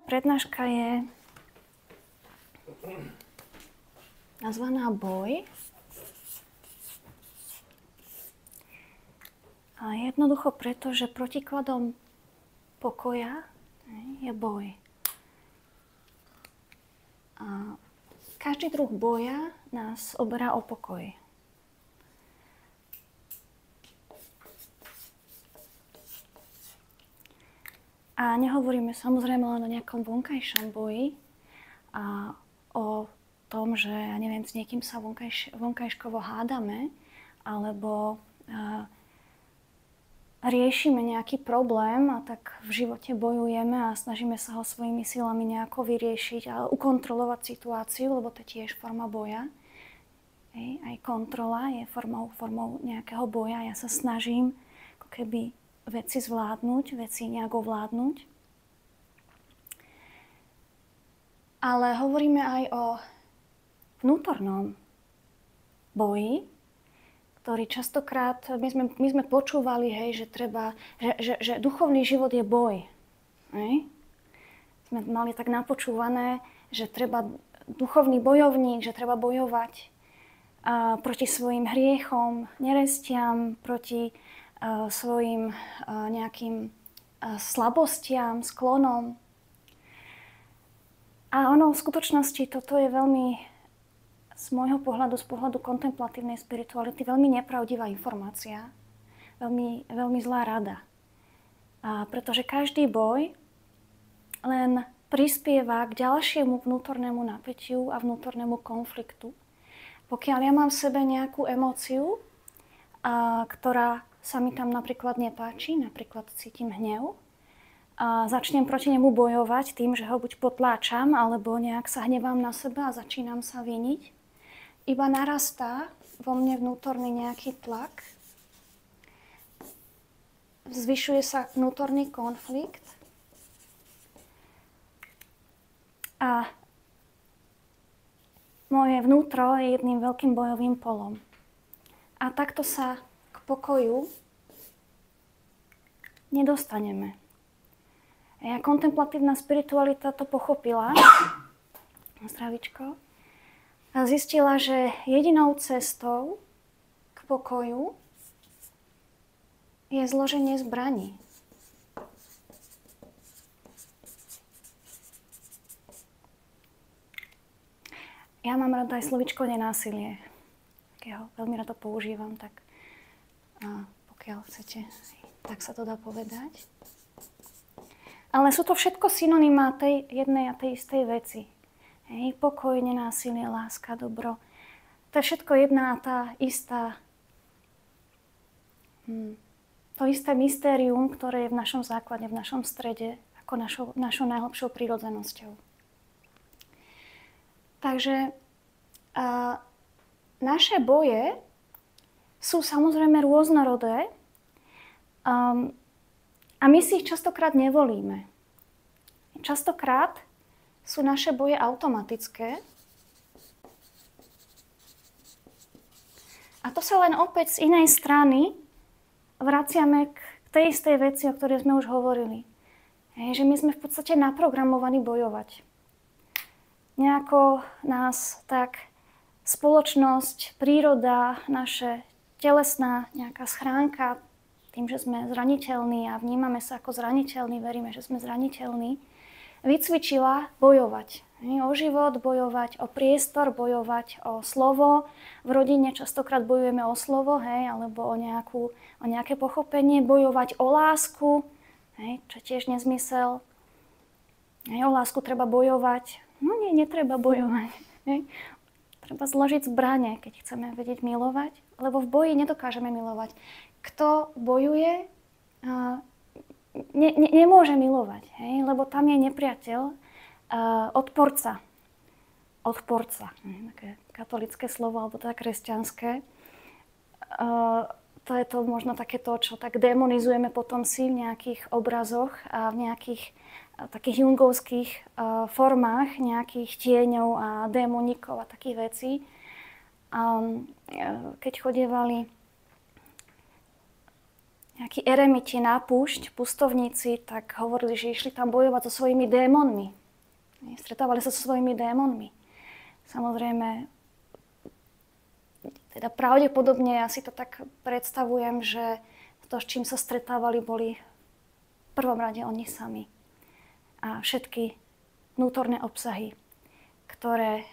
prednáška je nazvaná Boj. A jednoducho preto, že protikladom pokoja je boj. A každý druh boja nás oberá o pokoj. A nehovoríme samozrejme len o nejakom vonkajšom boji a o tom, že ja neviem, s niekým sa vonkajškovo hádame, alebo riešime nejaký problém a tak v živote bojujeme a snažíme sa ho svojimi silami nejako vyriešiť a ukontrolovať situáciu, lebo to je tiež forma boja. Aj kontrola je formou nejakého boja. Ja sa snažím ako keby veci zvládnuť, veci nejak ovládnuť. Ale hovoríme aj o vnútornom boji, ktorý častokrát, my sme počúvali, hej, že duchovný život je boj. Hej? Sme mali tak napočúvané, že treba duchovný bojovník, že treba bojovať proti svojim hriechom, nerestiam, proti svojim nejakým slabostiam, sklonom. A ono v skutočnosti toto je veľmi, z môjho pohľadu, z pohľadu kontemplatívnej spirituality, veľmi nepravdivá informácia, veľmi zlá rada. Pretože každý boj len prispieva k ďalšiemu vnútornému napätiu a vnútornému konfliktu. Pokiaľ ja mám v sebe nejakú emóciu, ktorá sa mi tam napríklad nepáči, napríklad cítim hnev, a začnem proti nemu bojovať tým, že ho buď potláčam, alebo nejak sa hnevám na seba a začínam sa viniť, iba narastá vo mne vnútorný nejaký tlak, zvyšuje sa vnútorný konflikt a moje vnútro je jedným veľkým bojovým polom. A takto sa k pokoju nedostaneme. A kontemplatívna spiritualita to pochopila, zdravíčko, a zistila, že jedinou cestou k pokoju je zloženie zbraní. Ja mám rada aj slovičko nenásilie. Veľmi rada používam, tak pokiaľ chcete, tak sa to dá povedať. Ale sú to všetko synonymá tej jednej a tej istej veci. Hej, pokoj, nenásilie, láska, dobro. To je všetko jedna a tá istá, to isté mystérium, ktoré je v našom základe, v našom strede, ako našou najhlbšou prírodzenosťou. Takže naše boje sú samozrejme rôznorodé a my si ich častokrát nevolíme. Častokrát sú naše boje automatické a to sa len opäť z inej strany vraciame k tej istej veci, o ktorej sme už hovorili. Že my sme v podstate naprogramovaní bojovať. Nejako nás tak spoločnosť, príroda, naše telesná nejaká schránka, tým, že sme zraniteľní a vnímame sa ako zraniteľní, veríme, že sme zraniteľní, vycvičila bojovať. O život bojovať, o priestor bojovať, o slovo. V rodine častokrát bojujeme o slovo, alebo o nejaké pochopenie, bojovať o lásku, čo tiež nezmysel. O lásku treba bojovať. No nie, netreba bojovať. Treba zložiť zbrane, keď chceme vedieť milovať, lebo v boji nedokážeme milovať. Kto bojuje, nemôže milovať, lebo tam je nepriateľ, odporca. Odporca, také katolické slovo, alebo teda kresťanské. To je to možno takéto, čo tak demonizujeme potom si v nejakých obrazoch a v nejakých takých jungovských formách, nejakých tieňov a démonikov a takých vecí. Keď chodievali nejakí eremiti na púšť, pustovníci, tak hovorili, že išli tam bojovať so svojimi démonmi. Stretávali sa so svojimi démonmi. Samozrejme, teda pravdepodobne ja si to tak predstavujem, že to, s čím sa stretávali, boli v prvom rade oni sami. A všetky vnútorné obsahy, ktoré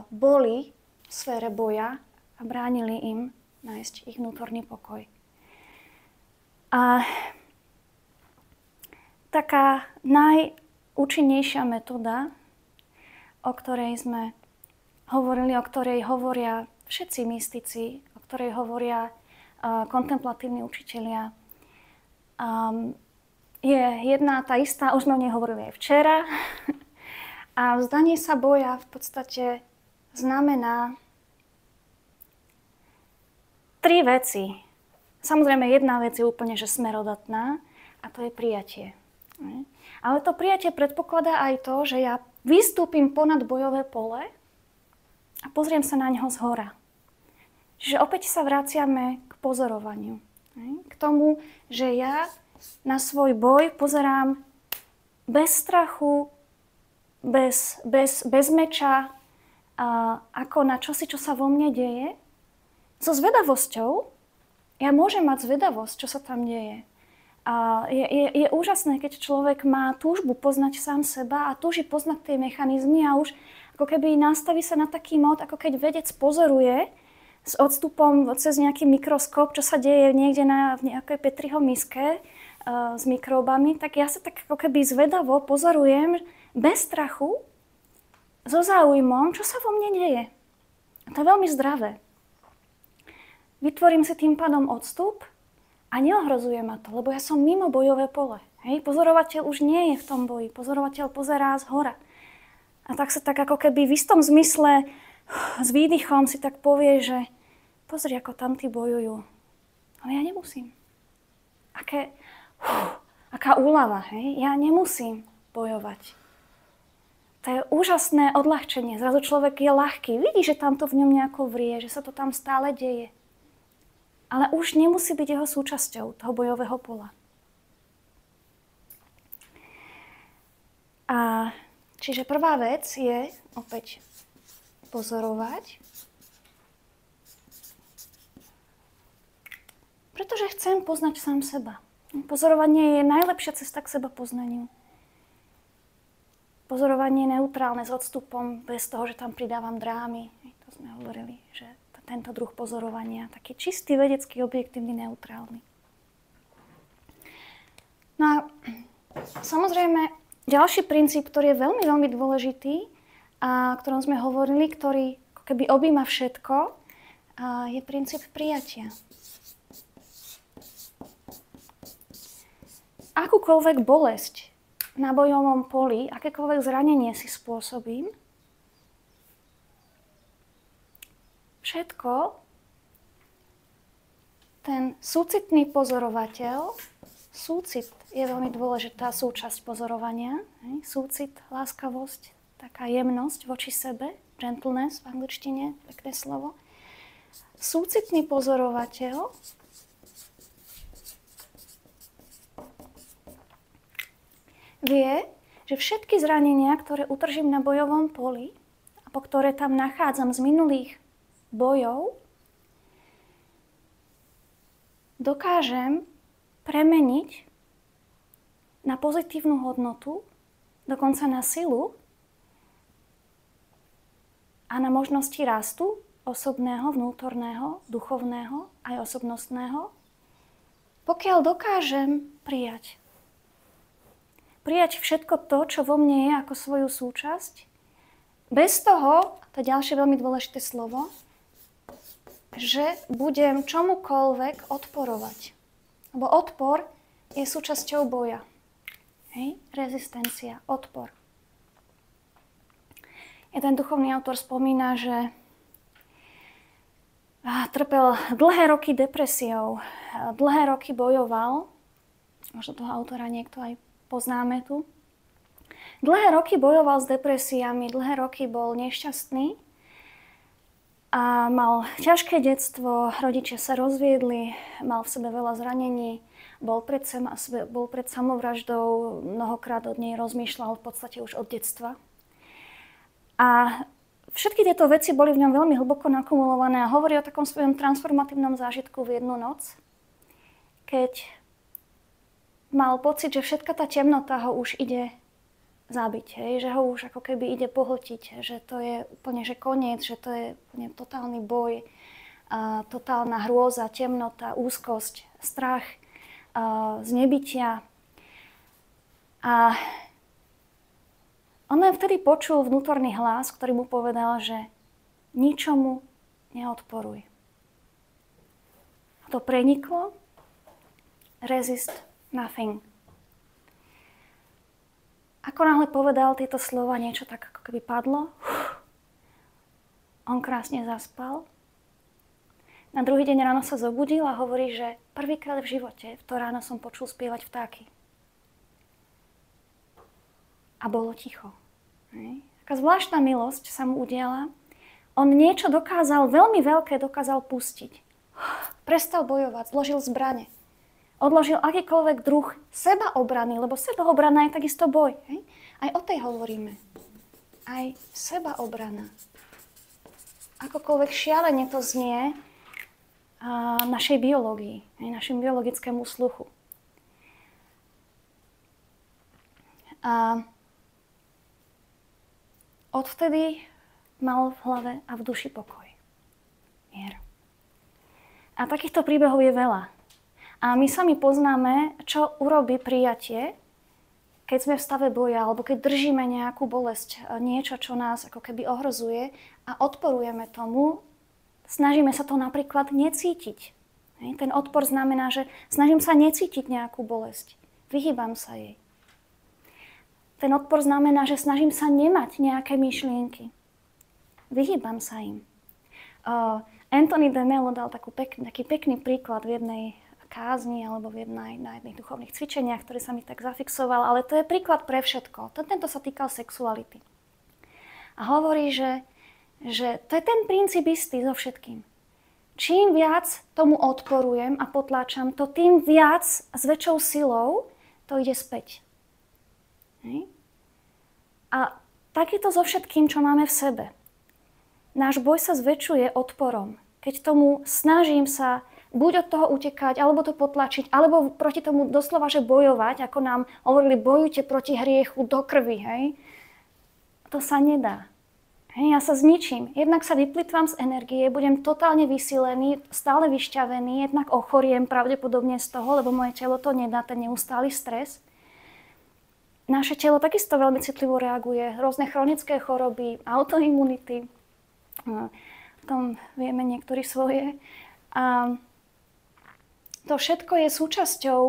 boli v sfére boja a bránili im nájsť ich vnútorný pokoj. A taká najúčinnejšia metóda, o ktorej sme hovorili, o ktorej hovoria všetci mystici, o ktorej hovoria kontemplatívni učitelia, je jedna tá istá, už sme o nej hovorili aj včera. A vzdanie sa boja v podstate znamená 3 veci. Samozrejme, jedna vec je úplne že smerodatná a to je prijatie. Ale to prijatie predpokladá aj to, že ja vystúpim ponad bojové pole a pozriem sa na ňoho zhora. Čiže opäť sa vraciame k pozorovaniu. K tomu, že ja na svoj boj pozerám bez strachu, bez meča, ako na čosi, čo sa vo mne deje. So zvedavosťou, ja môžem mať zvedavosť, čo sa tam deje. Je úžasné, keď človek má túžbu poznať sám seba a túži poznať tie mechanizmy a už ako keby nastaví sa na taký mód, ako keď vedec pozoruje s odstupom cez nejaký mikroskop, čo sa deje niekde v nejakej Petriho miske s mikróbami, tak ja sa tak ako keby zvedavo pozorujem bez strachu, so záujmom, čo sa vo mne deje. A to je veľmi zdravé. Vytvorím si tým pádom odstup a neohrozuje ma to, lebo ja som mimo bojové pole. Hej? Pozorovateľ už nie je v tom boji. Pozorovateľ pozerá zhora. A tak sa tak ako keby v istom zmysle s výdychom si tak povie, že pozri, ako tam tí bojujú. Ale ja nemusím. Aká úľava, hej? Ja nemusím bojovať. To je úžasné odľahčenie. Zrazu človek je ľahký. Vidí, že tam to v ňom nejako vrie, že sa to tam stále deje. Ale už nemusí byť jeho súčasťou toho bojového pola. A čiže prvá vec je opäť pozorovať. Pretože chcem poznať sám seba. Pozorovanie je najlepšia cesta k seba poznaniu. Pozorovanie je neutrálne s odstupom, bez toho, že tam pridávam drámy. To sme hovorili, že tento druh pozorovania, taký čistý vedecký, objektívny, neutrálny. No a samozrejme, ďalší princíp, ktorý je veľmi, veľmi dôležitý a o ktorom sme hovorili, ktorý ako keby objíma všetko, je princíp prijatia. Akúkoľvek bolesť na bojovom poli, akékoľvek zranenie si spôsobím, všetko ten súcitný pozorovateľ, súcit je veľmi dôležitá súčasť pozorovania, súcit, láskavosť, taká jemnosť voči sebe, gentleness v angličtine, pekné slovo. Súcitný pozorovateľ vie, že všetky zranenia, ktoré utržím na bojovom poli a po ktoré tam nachádzam z minulých bojov, dokážem premeniť na pozitívnu hodnotu, dokonca na silu a na možnosti rastu osobného, vnútorného, duchovného aj osobnostného, pokiaľ dokážem prijať. Prijať všetko to, čo vo mne je ako svoju súčasť, bez toho, to je ďalšie veľmi dôležité slovo, že budem čomukoľvek odporovať. Lebo odpor je súčasťou boja. Hej? Rezistencia, odpor. Jeden duchovný autor spomína, že trpel dlhé roky depresiou, dlhé roky bojoval, možno toho autora niekto aj poznáme tu. Dlhé roky bojoval s depresiami, dlhé roky bol nešťastný a mal ťažké detstvo, rodičia sa rozviedli, mal v sebe veľa zranení bol pred samovraždou, mnohokrát od nej rozmýšľal v podstate už od detstva. A všetky tieto veci boli v ňom veľmi hlboko nakumulované a hovorí o takom svojom transformatívnom zážitku v jednu noc, keď mal pocit, že všetka tá temnota ho už ide zabiť, že ho už ako keby ide pohltiť, že to je úplne že koniec, že to je úplne totálny boj, totálna hrôza, temnota, úzkosť, strach z nebytia. A on len vtedy počul vnútorný hlas, ktorý mu povedal, že ničomu neodporuj. A to preniklo, resist nothing. Ako náhle povedal tieto slova, niečo tak ako keby padlo. On krásne zaspal. Na druhý deň ráno sa zobudil a hovorí, že prvýkrát v živote v to ráno som počul spievať vtáky. A bolo ticho. Taká zvláštna milosť sa mu udiala. On niečo dokázal, veľmi veľké dokázal pustiť. Prestal bojovať, zložil zbrane. Odložil akýkoľvek druh sebaobrany, lebo sebaobrana je takisto boj. Aj o tej hovoríme. Aj sebaobrana. Akokoľvek šialene to znie našej biológii, našim biologickému sluchu. A odvtedy mal v hlave a v duši pokoj. Mier. A takýchto príbehov je veľa. A my sami poznáme, čo urobí prijatie, keď sme v stave boja, alebo keď držíme nejakú bolesť, niečo, čo nás ako keby ohrozuje a odporujeme tomu, snažíme sa to napríklad necítiť. Ten odpor znamená, že snažím sa necítiť nejakú bolesť. Vyhýbam sa jej. Ten odpor znamená, že snažím sa nemať nejaké myšlienky. Vyhýbam sa im. Anthony de Mello dal taký pekný príklad v jednej kázni alebo na jedných duchovných cvičeniach, ktorý sa mi tak zafixoval, ale to je príklad pre všetko. Tento sa týkal sexuality. A hovorí, že to je ten princíp istý so všetkým. Čím viac tomu odporujem a potláčam, to tým viac s väčšou silou to ide späť. A takýto so všetkým, čo máme v sebe. Náš boj sa zväčšuje odporom. Keď tomu snažím sa buď od toho utekať, alebo to potlačiť, alebo proti tomu doslova, že bojovať, ako nám hovorili, bojujte proti hriechu do krvi, To sa nedá. Ja sa zničím. Jednak sa vyplitvám z energie, budem totálne vysilený, stále vyšťavený, jednak ochoriem pravdepodobne z toho, lebo moje telo to nedá, ten neustály stres. Naše telo takisto veľmi citlivo reaguje. Rôzne chronické choroby, autoimunity. O tom vieme niektorí svoje. A to všetko je súčasťou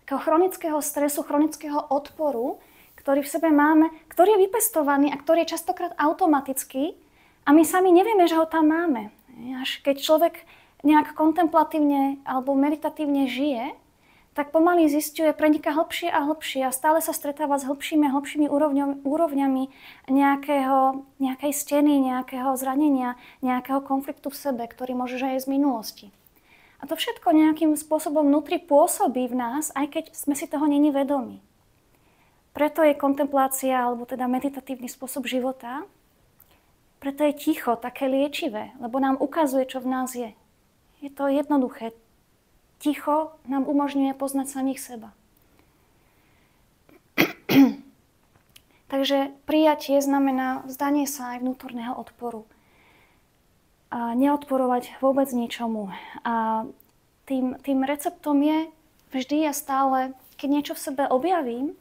chronického stresu, chronického odporu, ktorý v sebe máme, ktorý je vypestovaný a ktorý je častokrát automatický a my sami nevieme, že ho tam máme. Až keď človek nejak kontemplatívne alebo meditatívne žije, tak pomaly zisťuje, preniká hlbšie a hlbšie a stále sa stretáva s hlbšími a hlbšími úrovňami nejakej steny, nejakého zranenia, nejakého konfliktu v sebe, ktorý môže že aj z minulosti. A to všetko nejakým spôsobom vnútri pôsobí v nás, aj keď sme si toho není vedomi. Preto je kontemplácia, alebo teda meditatívny spôsob života, preto je ticho také liečivé, lebo nám ukazuje, čo v nás je. Je to jednoduché. Ticho nám umožňuje poznať samých seba. Takže prijatie znamená vzdanie sa aj vnútorného odporu. A neodporovať vôbec ničomu. A tým receptom je vždy a stále, keď niečo v sebe objavím,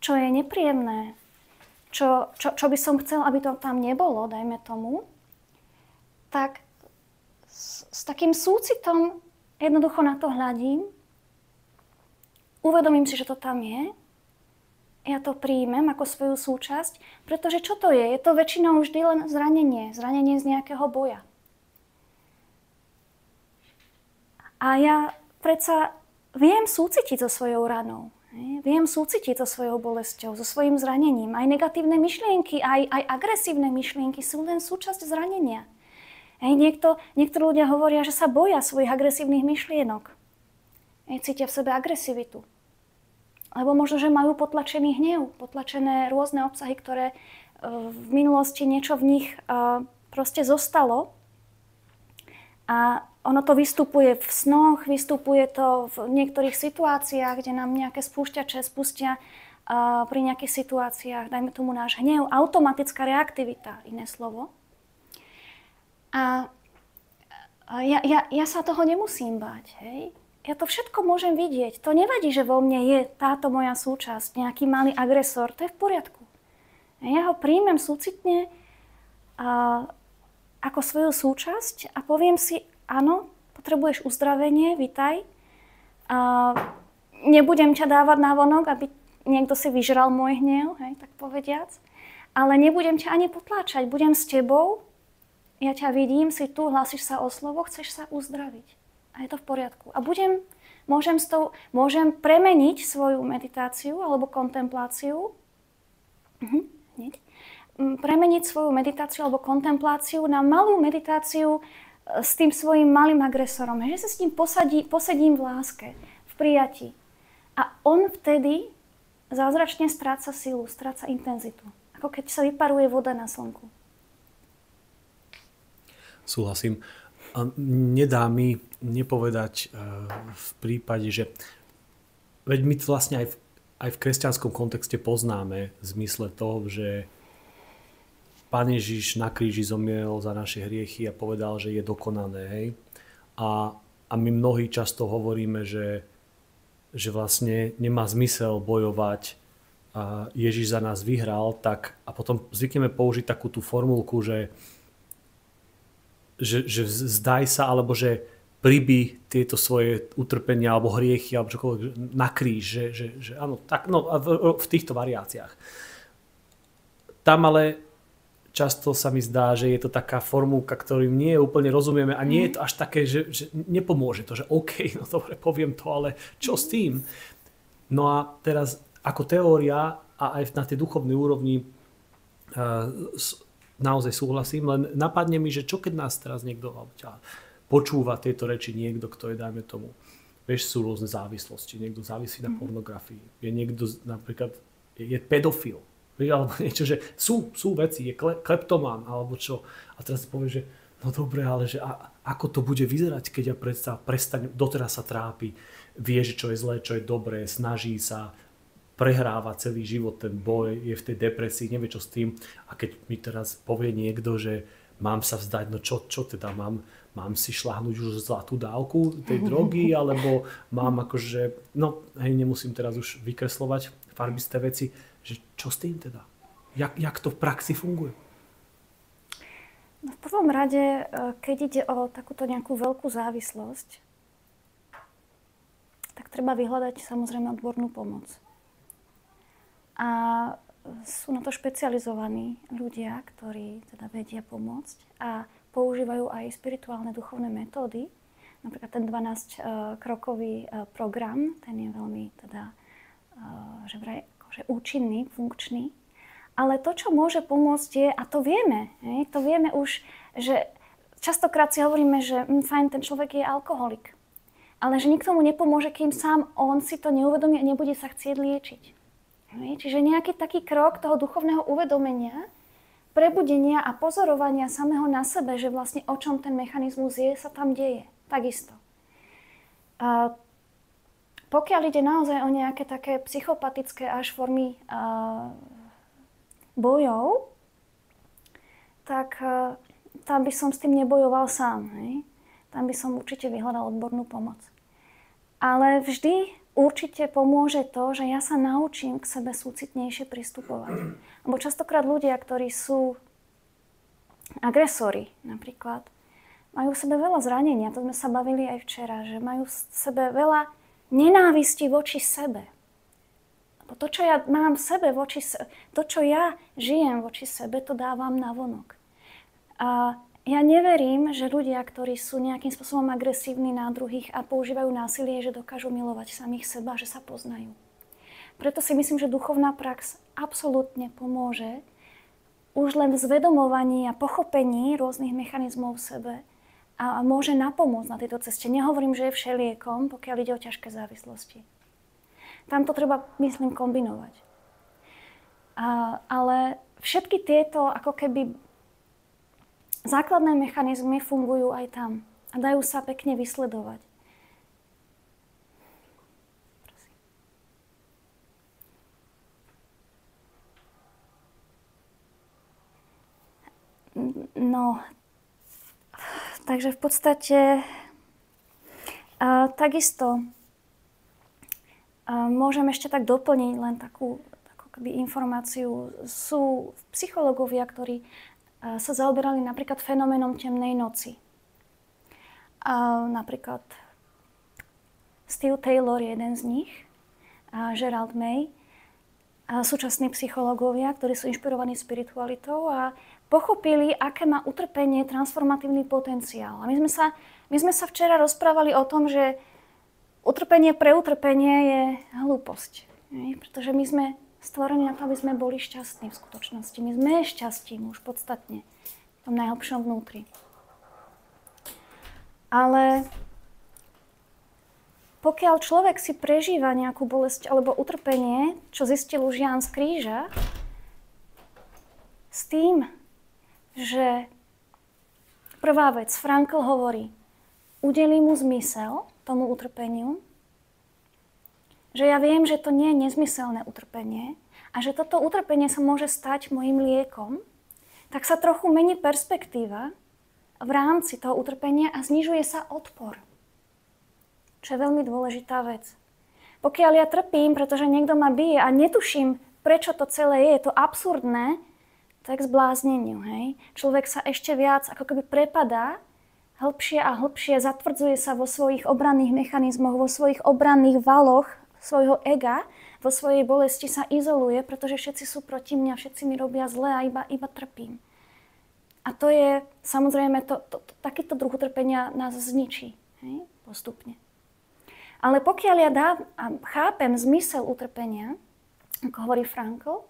čo je nepríjemné, čo by som chcel, aby to tam nebolo, dajme tomu, tak s takým súcitom jednoducho na to hľadím, uvedomím si, že to tam je, ja to príjmem ako svoju súčasť, pretože čo to je? Je to väčšinou vždy len zranenie z nejakého boja. A ja predsa viem súcitiť so svojou ranou, viem súcitiť so svojou bolesťou, so svojím zranením. Aj negatívne myšlienky, aj agresívne myšlienky sú len súčasť zranenia. Niektorí ľudia hovoria, že sa boja svojich agresívnych myšlienok. Cítia v sebe agresivitu. Lebo možno, že majú potlačený hnev, potlačené rôzne obsahy, ktoré v minulosti niečo v nich proste zostalo. A ono to vystupuje v snoch, vystupuje to v niektorých situáciách, kde nám nejaké spúšťače spustia pri nejakých situáciách, dajme tomu náš hnev, automatická reaktivita, iné slovo. A ja sa toho nemusím báť, hej? Ja to všetko môžem vidieť. To nevadí, že vo mne je táto moja súčasť, nejaký malý agresor, to je v poriadku. Ja ho príjmem súcitne ako svoju súčasť a poviem si, áno, potrebuješ uzdravenie, vitaj. Nebudem ťa dávať návonok, aby niekto si vyžral môj hnev, hej, tak povediac. Ale nebudem ťa ani potláčať, budem s tebou, ja ťa vidím, si tu, hlásiš sa o slovo, chceš sa uzdraviť. A je to v poriadku. A môžem premeniť svoju meditáciu alebo kontempláciu, premeniť svoju meditáciu alebo kontempláciu na malú meditáciu s tým svojím malým agresorom. Že sa s ním posadím v láske, v prijatí. A on vtedy zázračne stráca silu, stráca intenzitu. Ako keď sa vyparuje voda na slnku. Súhlasím. A nedá mi nepovedať v prípade, že veď my to vlastne aj v kresťanskom kontexte poznáme v zmysle toho, že Pán Ježiš na kríži zomrel za naše hriechy a povedal, že je dokonané. Hej? A my mnohí často hovoríme, že vlastne nemá zmysel bojovať, a Ježiš za nás vyhral, tak a potom zvykneme použiť takú tú formulku, že vzdaj sa, alebo že pribí tieto svoje utrpenia alebo hriechy alebo čokoľvek na kríž, že áno, tak no v týchto variáciách. Tam ale často sa mi zdá, že je to taká formulka, ktorým nie úplne rozumieme a nie je to až také, že nepomôže to, že OK, no dobre, poviem to, ale čo s tým? No a teraz ako teória a aj na tej duchovnej úrovni naozaj súhlasím, len napadne mi, že čo keď nás teraz niekto počúva tieto reči, niekto, kto je, dajme tomu, vieš, sú rôzne závislosti, niekto závisí na pornografii, je niekto napríklad, je pedofil, vieš, alebo niečo, že sú veci, je kleptomán, alebo čo, a teraz si povie, že no dobre, ale že ako to bude vyzerať, keď ja prestane, doteraz sa trápi, vie, že čo je zlé, čo je dobré, snaží sa, prehráva celý život ten boj, je v tej depresii, nevie čo s tým. A keď mi teraz povie niekto, že mám sa vzdať, no čo teda mám si šľahnúť už zlatú dávku tej drogy, alebo mám akože, no hej, nemusím teraz už vykreslovať farbisté veci, že čo s tým teda? Jak to v praxi funguje? No v prvom rade, keď ide o takúto nejakú veľkú závislosť, tak treba vyhľadať samozrejme odbornú pomoc. A sú na to špecializovaní ľudia, ktorí teda vedia pomôcť a používajú aj spirituálne duchovné metódy. Napríklad ten 12-krokový program, ten je veľmi teda, že vraj, akože účinný, funkčný. Ale to, čo môže pomôcť je, a to vieme už, že častokrát si hovoríme, že fajn, ten človek je alkoholik. Ale že nikto mu nepomôže, kým sám on si to neuvedomí a nebude sa chcieť liečiť. Čiže nejaký taký krok toho duchovného uvedomenia, prebudenia a pozorovania samého na sebe, že vlastne o čom ten mechanizmus je, sa tam deje. Takisto. Pokiaľ ide naozaj o nejaké také psychopatické až formy bojov, tak tam by som s tým nebojoval sám. Hej? Tam by som určite vyhľadal odbornú pomoc. Ale vždy určite pomôže to, že ja sa naučím k sebe súcitnejšie pristupovať. Lebo častokrát ľudia, ktorí sú agresori napríklad, majú v sebe veľa zranenia. To sme sa bavili aj včera, že majú v sebe veľa nenávisti voči sebe. Lebo to, čo ja mám v sebe to, čo ja žijem voči sebe, to dávam navonok. A ja neverím, že ľudia, ktorí sú nejakým spôsobom agresívni na druhých a používajú násilie, že dokážu milovať samých seba, že sa poznajú. Preto si myslím, že duchovná prax absolútne pomôže už len v zvedomovaní a pochopení rôznych mechanizmov v sebe a môže napomôcť na tejto ceste. Nehovorím, že je všeliekom, pokiaľ ide o ťažké závislosti. Tam to treba, myslím, kombinovať. Ale všetky tieto ako keby základné mechanizmy fungujú aj tam a dajú sa pekne vysledovať. No, takže v podstate takisto môžem ešte tak doplniť len takú keby informáciu. Sú psychológovia, ktorí sa zaoberali napríklad fenoménom temnej noci. Napríklad Steve Taylor je jeden z nich, Gerald May, súčasní psychológovia, ktorí sú inšpirovaní spiritualitou a pochopili, aké má utrpenie transformatívny potenciál. A my sme sa včera rozprávali o tom, že utrpenie pre utrpenie je hlúposť. Pretože my sme stvorení na to, aby sme boli šťastní v skutočnosti. My sme šťastím už podstatne v tom najhlbšom vnútri. Ale pokiaľ človek si prežíva nejakú bolesť alebo utrpenie, čo zistil už Ján z Kríža, s tým, že prvá vec, Frankl hovorí, udelí mu zmysel tomu utrpeniu, že ja viem, že to nie je nezmyselné utrpenie a že toto utrpenie sa môže stať mojím liekom, tak sa trochu mení perspektíva v rámci toho utrpenia a znižuje sa odpor. Čo je veľmi dôležitá vec. Pokiaľ ja trpím, pretože niekto ma bije a netuším, prečo to celé je to absurdné, tak k zblázneniu, hej. Človek sa ešte viac ako keby prepadá hlbšie a hlbšie, zatvrdzuje sa vo svojich obranných mechanizmoch, vo svojich obranných valoch svojho ega, vo svojej bolesti sa izoluje, pretože všetci sú proti mňa, všetci mi robia zle a iba trpím. A to je, samozrejme, takýto druh utrpenia nás zničí, hej, postupne. Ale pokiaľ ja chápem zmysel utrpenia, ako hovorí Frankl,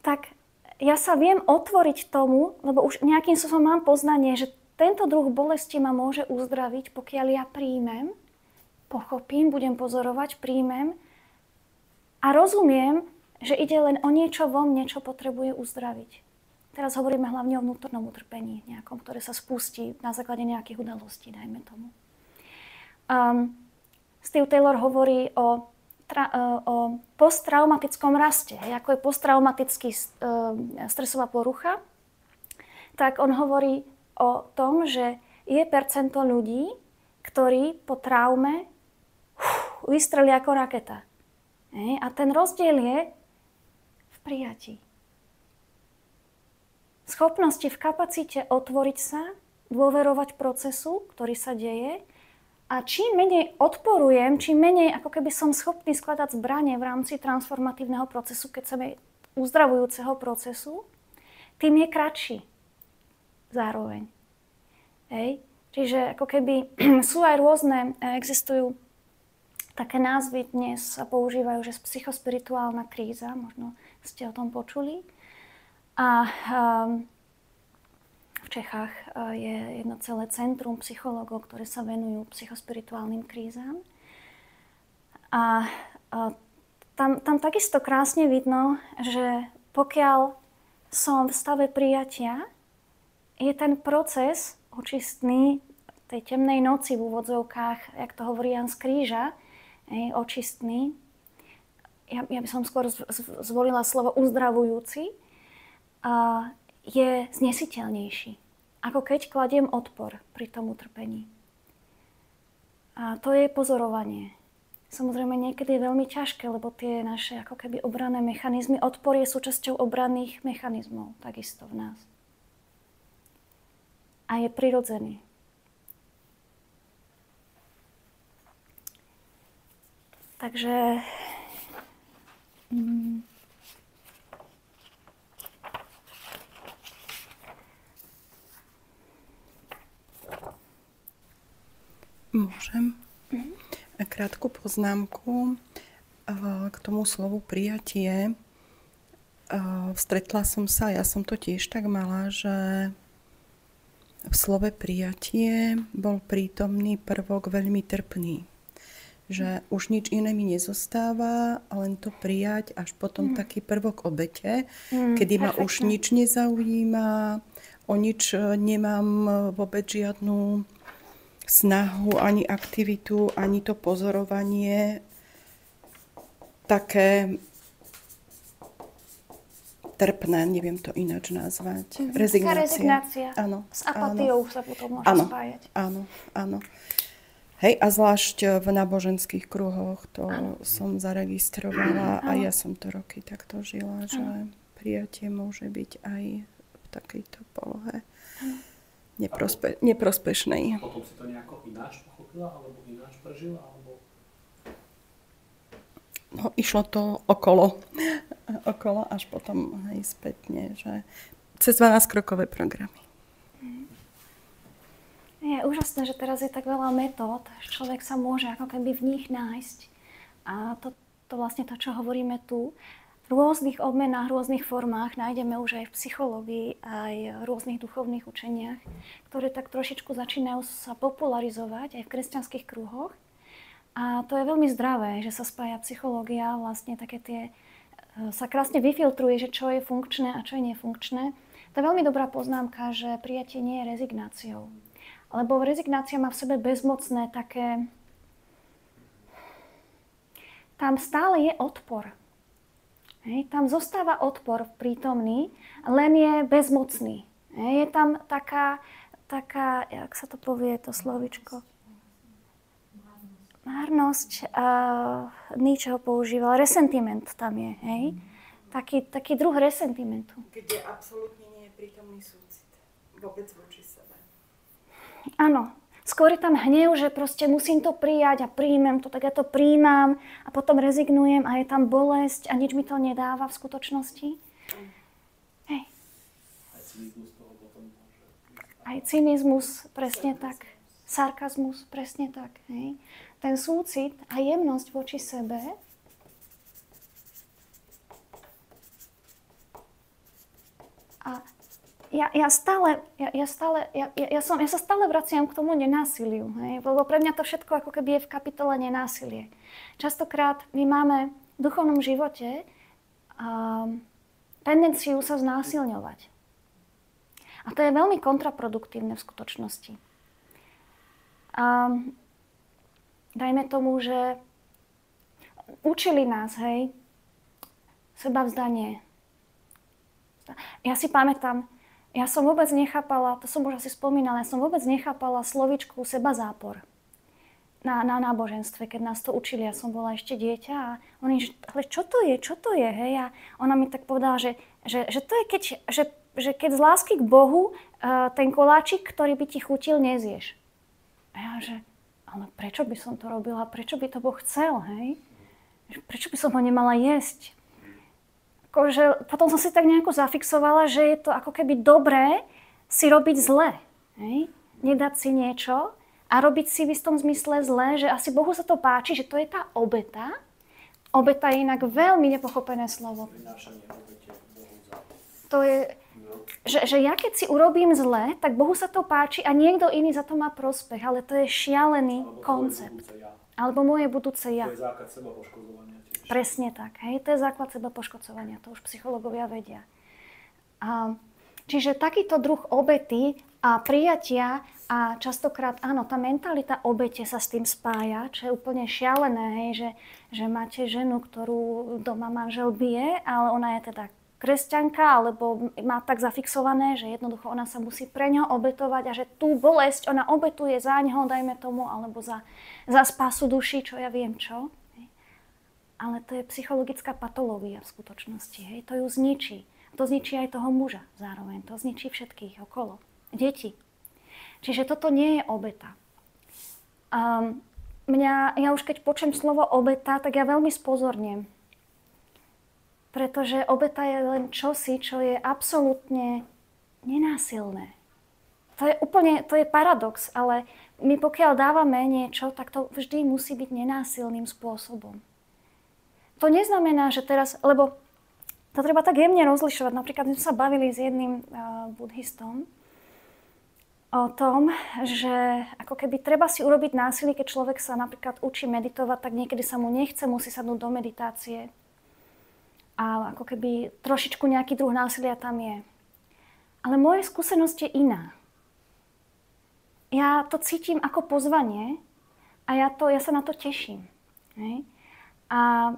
tak ja sa viem otvoriť tomu, lebo už nejakým spôsobom mám poznanie, že tento druh bolesti ma môže uzdraviť, pokiaľ ja príjmem, pochopím, budem pozorovať, príjmem a rozumiem, že ide len o niečo vo mne, čo potrebuje uzdraviť. Teraz hovoríme hlavne o vnútornom utrpení, nejakom, ktoré sa spustí na základe nejakých udalostí, dajme tomu. Steve Taylor hovorí o posttraumatickom raste, ako je posttraumatický stresová porucha, tak on hovorí o tom, že je percento ľudí, ktorí po traume vystrelí ako raketa. A ten rozdiel je v prijatí. Schopnosti v kapacite otvoriť sa, dôverovať procesu, ktorý sa deje. A čím menej odporujem, čím menej ako keby som schopný skladať zbranie v rámci transformatívneho procesu, keď sa uzdravujúceho procesu, tým je kratší zároveň. Hej. Čiže ako keby sú aj rôzne, existujú také názvy, dnes sa používajú, že psychospirituálna kríza, možno ste o tom počuli. A v Čechách je jedno celé centrum psychológov, ktoré sa venujú psychospirituálnym krízam. A tam takisto krásne vidno, že pokiaľ som v stave prijatia, je ten proces očistný tej temnej noci v úvodzovkách, jak to hovorí Ján z Kríža, očistný. Ja by som skôr zvolila slovo uzdravujúci. Je znesiteľnejší, ako keď kladiem odpor pri tom utrpení. A to je pozorovanie. Samozrejme, niekedy je veľmi ťažké, lebo tie naše ako keby obranné mechanizmy, odpor je súčasťou obranných mechanizmov, takisto v nás. A je prirodzený. Takže Môžem? Krátku poznámku k tomu slovu prijatie. Stretla som sa, ja som to tiež tak mala, že v slove prijatie bol prítomný prvok veľmi trpný. Že už nič iné mi nezostáva, len to prijať, až potom taký prvok obete, kedy ma už nič nezaujíma, o nič nemám vôbec žiadnu snahu, ani aktivitu, ani to pozorovanie. Také trpné, neviem to ináč nazvať. Rezignácia. Taká rezignácia. Áno. S apatiou sa potom môže spájať. Áno. Hej, a zvlášť v náboženských kruhoch to som zaregistrovala a ja som to roky takto žila, že prijatie môže byť aj v takejto polohe neprospešnej. Potom si to nejako ináč pochopila, alebo ináč prežila, alebo... No, išlo to okolo až potom aj spätne, že cez 12-krokové programy. Je úžasné, že teraz je tak veľa metód, že človek sa môže ako keby v nich nájsť. A to vlastne to, čo hovoríme tu, v rôznych obmenách, rôznych formách nájdeme už aj v psychológii, aj v rôznych duchovných učeniach, ktoré tak trošičku začínajú sa popularizovať aj v kresťanských kruhoch. A to je veľmi zdravé, že sa spája psychológia, vlastne také tie, sa krásne vyfiltruje, že čo je funkčné a čo je nefunkčné. To je veľmi dobrá poznámka, že prijatie nie je rezignáciou. Lebo rezignácia má v sebe bezmocné také... Tam stále je odpor. Hej, tam zostáva odpor prítomný, len je bezmocný. Hej, je tam taká, jak sa to povie, to slovičko? Márnosť. Nietzsche ho používal. Resentiment tam je. Hej? Taký druh resentimentu. Kde absolútne nie je prítomný súcit. Vôbec voči sebe. Áno. Skôr je tam hnev, že proste musím to prijať a príjmem to, tak ja to príjmam a potom rezignujem a je tam bolesť a nič mi to nedáva v skutočnosti. Hej. Aj cynizmus, presne tak. Sarkazmus, presne tak. Hej. Ten súcit a jemnosť voči sebe a ja sa stále vraciam k tomu nenásiliu, hej? Lebo pre mňa to všetko ako keby je v kapitole nenásilie. Častokrát my máme v duchovnom živote tendenciu sa znásilňovať. A to je veľmi kontraproduktívne v skutočnosti. Dajme tomu, že učili nás, hej, sebavzdanie. Ja si pamätám, ja som vôbec nechápala, to som už asi spomínala, ja som vôbec nechápala slovičku sebazápor na náboženstve, keď nás to učili. Ja som bola ešte dieťa a oni, že ale čo to je, hej? A ona mi tak povedala, že to je, keď z lásky k Bohu ten koláčik, ktorý by ti chutil, nezieš. A ja, že ale prečo by som to robila, prečo by to Boh chcel, hej? Prečo by som ho nemala jesť? Že potom som si tak nejako zafixovala, že je to ako keby dobré si robiť zle. Hej? Nedať si niečo a robiť si v istom zmysle zle, že asi Bohu sa to páči, že to je tá obeta. Obeta je inak veľmi nepochopené slovo. To je, že ja keď si urobím zle, tak Bohu sa to páči a niekto iný za to má prospech. Ale to je šialený koncept. Alebo moje budúce ja. To je základ seba poškodzovania. Presne tak. Hej? To je základ seba poškodzovania. To už psychológovia vedia. Čiže takýto druh obety a prijatia a častokrát, áno, tá mentalita obete sa s tým spája, čo je úplne šialené, hej? Že máte ženu, ktorú doma manžel bije, ale ona je teda kresťanka, alebo má tak zafixované, že jednoducho ona sa musí pre ňo obetovať a že tú bolesť ona obetuje za ňo, dajme tomu, alebo za spásu duši, čo ja viem čo. Ale to je psychologická patológia v skutočnosti. Hej? To ju zničí. To zničí aj toho muža zároveň. To zničí všetkých okolo. Deti. Čiže toto nie je obeta. Ja už keď počujem slovo obeta, tak ja veľmi spozornem. Pretože obeta je len čosi, čo je absolútne nenásilné. To je paradox, ale my pokiaľ dávame niečo, tak to vždy musí byť nenásilným spôsobom. To neznamená, že teraz, lebo to treba tak jemne rozlišovať. Napríklad my sme sa bavili s jedným buddhistom o tom, že ako keby treba si urobiť násilie, keď človek sa napríklad učí meditovať, tak niekedy sa mu nechce, musí sadnúť do meditácie. A ako keby trošičku nejaký druh násilia tam je. Ale moja skúsenosť je iná. Ja to cítim ako pozvanie a ja sa na to teším. Hej? A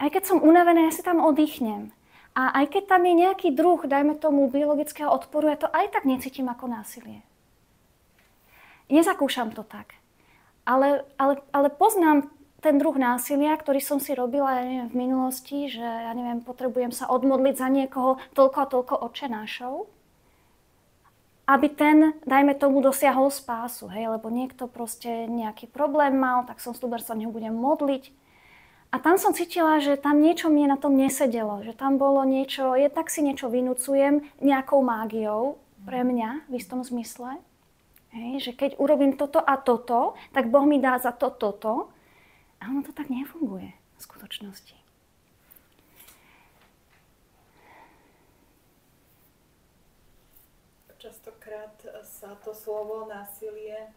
aj keď som unavená, ja si tam oddychnem. A aj keď tam je nejaký druh, dajme tomu, biologického odporu, ja to aj tak necítim ako násilie. Nezakúšam to tak. Ale poznám ten druh násilia, ktorý som si robila, ja neviem, v minulosti, že ja neviem, potrebujem sa odmodliť za niekoho toľko a toľko otčenášov, aby ten, dajme tomu, dosiahol spásu, hej, lebo niekto proste nejaký problém mal, tak som slúbil, že sa neho budem modliť. A tam som cítila, že tam niečo mne na tom nesedelo, že tam bolo niečo, tak si niečo vynúcujem nejakou mágiou pre mňa v istom zmysle. Hej, že keď urobím toto a toto, tak Boh mi dá za to toto. A ono to tak nefunguje v skutočnosti. Častokrát sa to slovo násilie...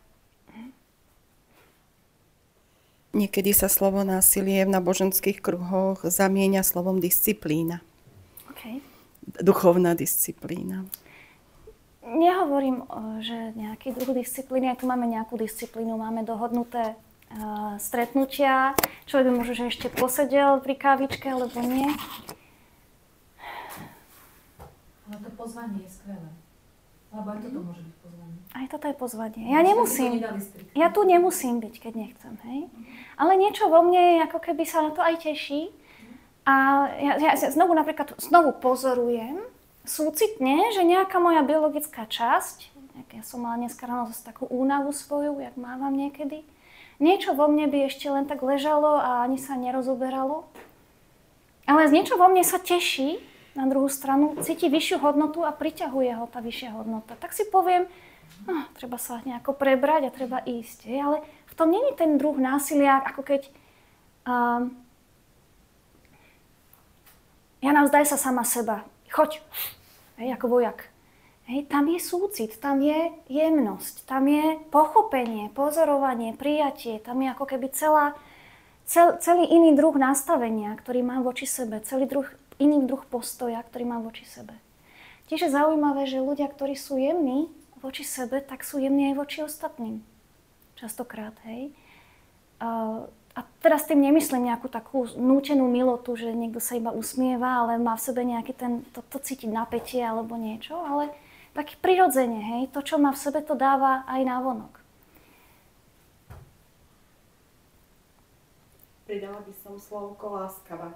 Niekedy sa slovo násilie v náboženských kruhoch zamieňa slovom disciplína. Okay. Duchovná disciplína. Nehovorím, že nejaký druh disciplíny, aj tu máme nejakú disciplínu, máme dohodnuté stretnutia. Človek by možno, že ešte posedel pri kávičke, alebo nie. Ale to pozvanie je skvelé. Lebo aj toto môže byť pozvanie. Aj toto je pozvanie. Ja nemusím. Ja tu nemusím byť, keď nechcem, hej. Ale niečo vo mne, ako keby sa na to aj teší. A ja znovu pozorujem, súcitne, že nejaká moja biologická časť, ja som mala dneska ráno zase takú únavu svoju, jak mávam niekedy, niečo vo mne by ešte len tak ležalo a ani sa nerozoberalo. Ale z niečo vo mne sa teší, na druhú stranu, cíti vyššiu hodnotu a priťahuje ho tá vyššia hodnota. Tak si poviem, treba sa nejako prebrať a treba ísť. Ale v tom nie je ten druh násilia, ako keď Jana, vzdaj sa sama seba. Choď, hej, ako vojak. Hej, tam je súcit, tam je jemnosť, tam je pochopenie, pozorovanie, prijatie. Tam je ako keby celý iný druh nastavenia, ktorý mám voči sebe, iný druh postoja, ktorý mám voči sebe. Tiež je zaujímavé, že ľudia, ktorí sú jemní voči sebe, tak sú jemní aj voči ostatným. Častokrát, hej. A teraz tým nemyslím nejakú takú nútenú milotu, že niekto sa iba usmieva, ale má v sebe nejaký to cítiť napätie alebo niečo, ale tak prirodzene, hej. To, čo má v sebe, to dáva aj návonok. Pridala by som slovko láskavá.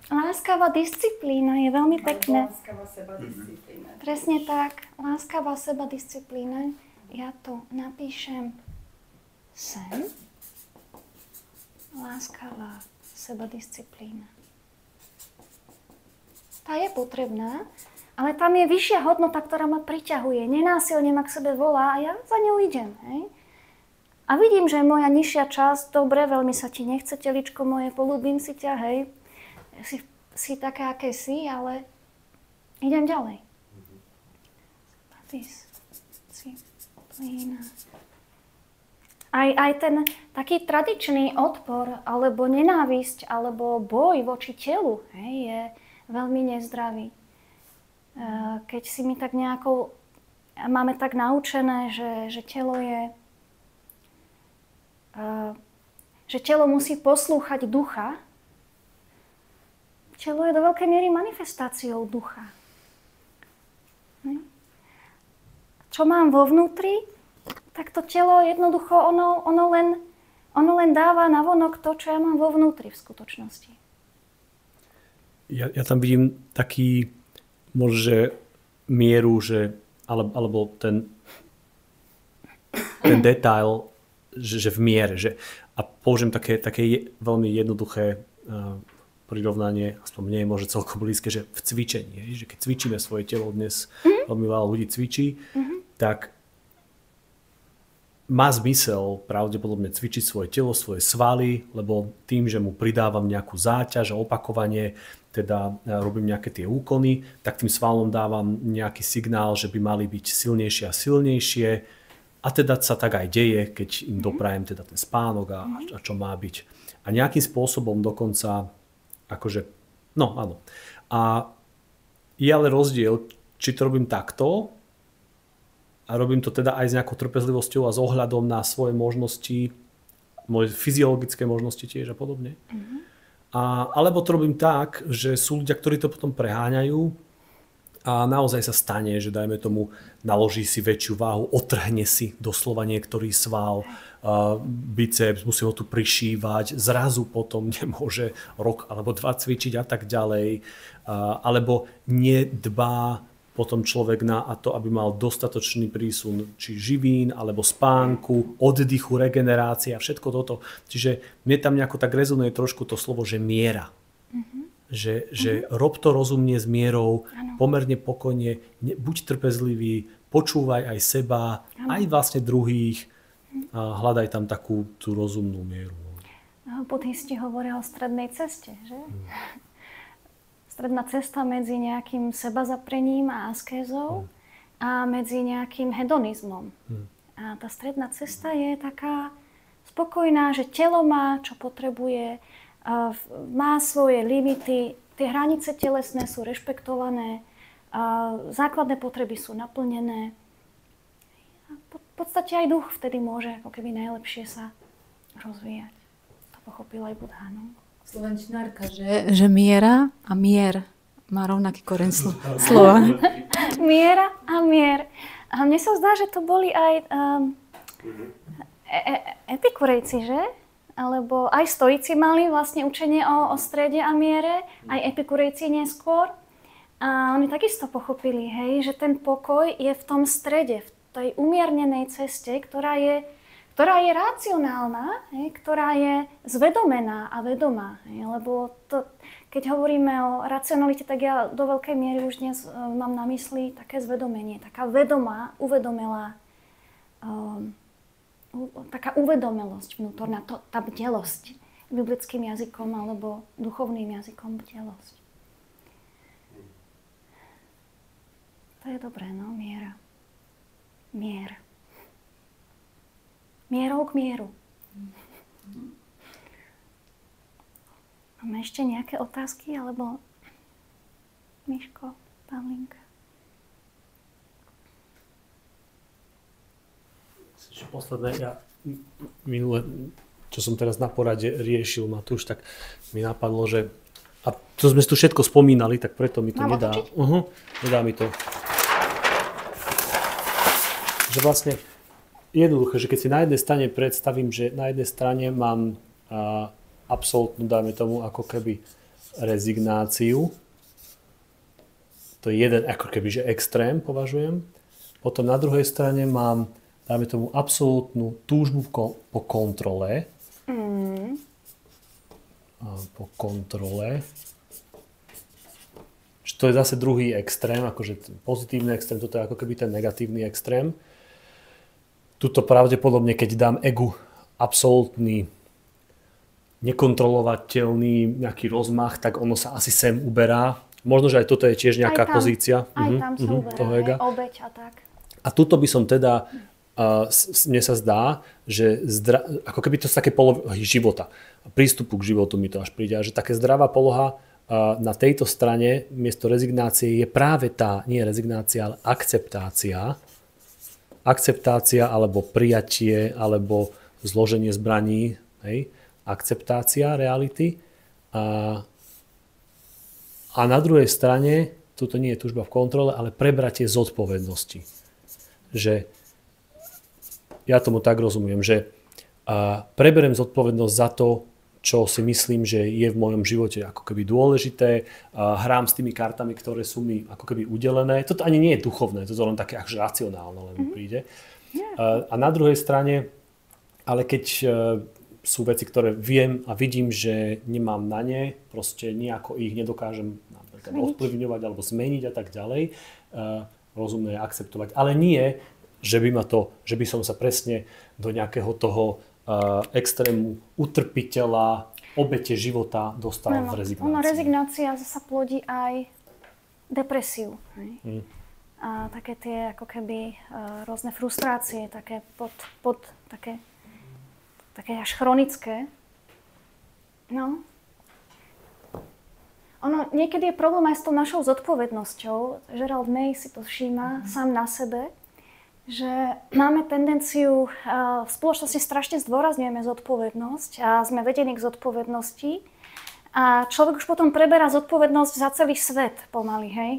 Láskavá disciplína je veľmi pekné. Láskavá sebadisciplína. Presne tak. Láskavá sebadisciplína. Ja to napíšem sem. Láskavá sebadisciplína. Tá je potrebná, ale tam je vyššia hodnota, ktorá ma priťahuje. Nenásilne ma k sebe volá a ja za ňou idem. Hej? A vidím, že moja nižšia časť, dobre, veľmi sa ti nechce, teličko moje, polúbim si ťa, hej. Si také, aké si, ale idem ďalej. Disciplína. Aj ten taký tradičný odpor, alebo nenávisť, alebo boj voči telu, hej, je veľmi nezdravý. Keď si my tak nejako máme tak naučené, že telo je... že telo musí poslúchať ducha. Telo je do veľkej miery manifestáciou ducha. Čo mám vo vnútri, tak to telo jednoducho, ono len dáva navonok to, čo ja mám vo vnútri v skutočnosti. Ja tam vidím taký, možno, mieru, alebo ten detail, že v miere. A použijem také veľmi jednoduché prirovnanie, aspoň mne je možno celkom blízke, že v cvičení. Že keď cvičíme svoje telo, dnes veľmi veľa ľudí cvičí, tak má zmysel pravdepodobne cvičiť svoje telo, svoje svaly, lebo tým, že mu pridávam nejakú záťaž a opakovanie, teda robím nejaké tie úkony, tak tým svalom dávam nejaký signál, že by mali byť silnejšie a silnejšie. A teda sa tak aj deje, keď im doprajem teda ten spánok a čo má byť. A nejakým spôsobom dokonca, akože, no áno. A je ale rozdiel, či to robím takto, a robím to teda aj s nejakou trpezlivosťou a s ohľadom na svoje možnosti, moje fyziologické možnosti tiež a podobne. Alebo to robím tak, že sú ľudia, ktorí to potom preháňajú a naozaj sa stane, že dajme tomu, naloží si väčšiu váhu, otrhne si doslova niektorý sval, biceps, musí ho tu prišívať, zrazu potom nemôže rok alebo 2 cvičiť a tak ďalej. Alebo nedbá potom človek na to, aby mal dostatočný prísun či živín, alebo spánku, oddychu, regenerácie a všetko toto. Čiže mne tam nejako tak rezonuje trošku to slovo, že miera. Že rob to rozumne s mierou, pomerne pokojne, buď trpezlivý, počúvaj aj seba, aj vlastne druhých a hľadaj tam takú tú rozumnú mieru. Buddhisti hovoria o strednej ceste, že? Stredná cesta medzi nejakým sebazaprením a askézou a medzi nejakým hedonizmom. A tá stredná cesta je taká spokojná, že telo má, čo potrebuje, má svoje limity, tie hranice telesné sú rešpektované, základné potreby sú naplnené. A v podstate aj duch vtedy môže ako keby najlepšie sa rozvíjať. To pochopil aj Buddha, no? Slovenčinárka, že miera a mier má rovnaký koreň slova. Miera a mier. A mne sa zdá, že to boli aj epikurejci, že? Alebo aj stoici mali vlastne učenie o strede a miere, aj epikurejci neskôr. A oni takisto pochopili, hej, že ten pokoj je v tom strede, v tej umiernenej ceste, ktorá je racionálna, ktorá je zvedomená a vedomá. Lebo to, keď hovoríme o racionalite, tak ja do veľkej miery už dnes mám na mysli také zvedomenie, taká vedomá, uvedomelá, taká uvedomelosť vnútorná, tá bdelosť biblickým jazykom alebo duchovným jazykom bdelosť. To je dobré, no, miera. Mier. Mierou k mieru. Máme ešte nejaké otázky, alebo Miško, Pavlinka? Posledné, minule, čo som teraz na porade riešil Matúš, tak mi napadlo, že a to sme tu všetko spomínali, tak preto mi to nedá. Nedá mi to. Že vlastne jednoduché, že keď si na jednej strane predstavím, že na jednej strane mám absolútnu, dáme tomu, ako keby rezignáciu. To je jeden, ako keby, že extrém považujem. Potom na druhej strane mám, dáme tomu, absolútnu túžbu po kontrole. Po kontrole. Že to je zase druhý extrém, akože pozitívny extrém, toto je ako keby ten negatívny extrém. Tuto pravdepodobne, keď dám egu absolútny, nekontrolovateľný nejaký rozmach, tak ono sa asi sem uberá. Možno, že aj toto je tiež nejaká pozícia. Aj tam sa uberá, toho ega. obeť a tak. A tuto by som teda, mne sa zdá, že ako keby to z také polohy života, prístupu k životu mi to až príde, že také zdravá poloha na tejto strane miesto rezignácie je práve tá, nie rezignácia, ale akceptácia. Akceptácia alebo prijatie alebo zloženie zbraní, hej? Akceptácia reality. A na druhej strane, toto nie je túžba v kontrole, ale prebratie zodpovednosti. Že ja tomu tak rozumiem, že preberiem zodpovednosť za to, čo si myslím, že je v mojom živote ako keby dôležité. Hrám s tými kartami, ktoré sú mi ako keby udelené. Toto ani nie je duchovné, toto je len také až racionálne, len mi príde. A na druhej strane, ale keď sú veci, ktoré viem a vidím, že nemám na ne, proste nejako ich nedokážem napríklad ovplyvňovať alebo zmeniť a tak ďalej, rozumné je akceptovať. Ale nie že by som sa presne do nejakého toho extrému utrpiteľa, obete života dostal v rezignácii. Rezignácia sa plodí aj depresiu. A také tie ako keby rôzne frustrácie, také také až chronické. No. Niekedy je problém aj s tou našou zodpovednosťou. Gerald May si to všíma sám na sebe, že máme tendenciu, v spoločnosti strašne zdôrazňujeme zodpovednosť a sme vedení k zodpovednosti. A človek už potom preberá zodpovednosť za celý svet pomaly, hej.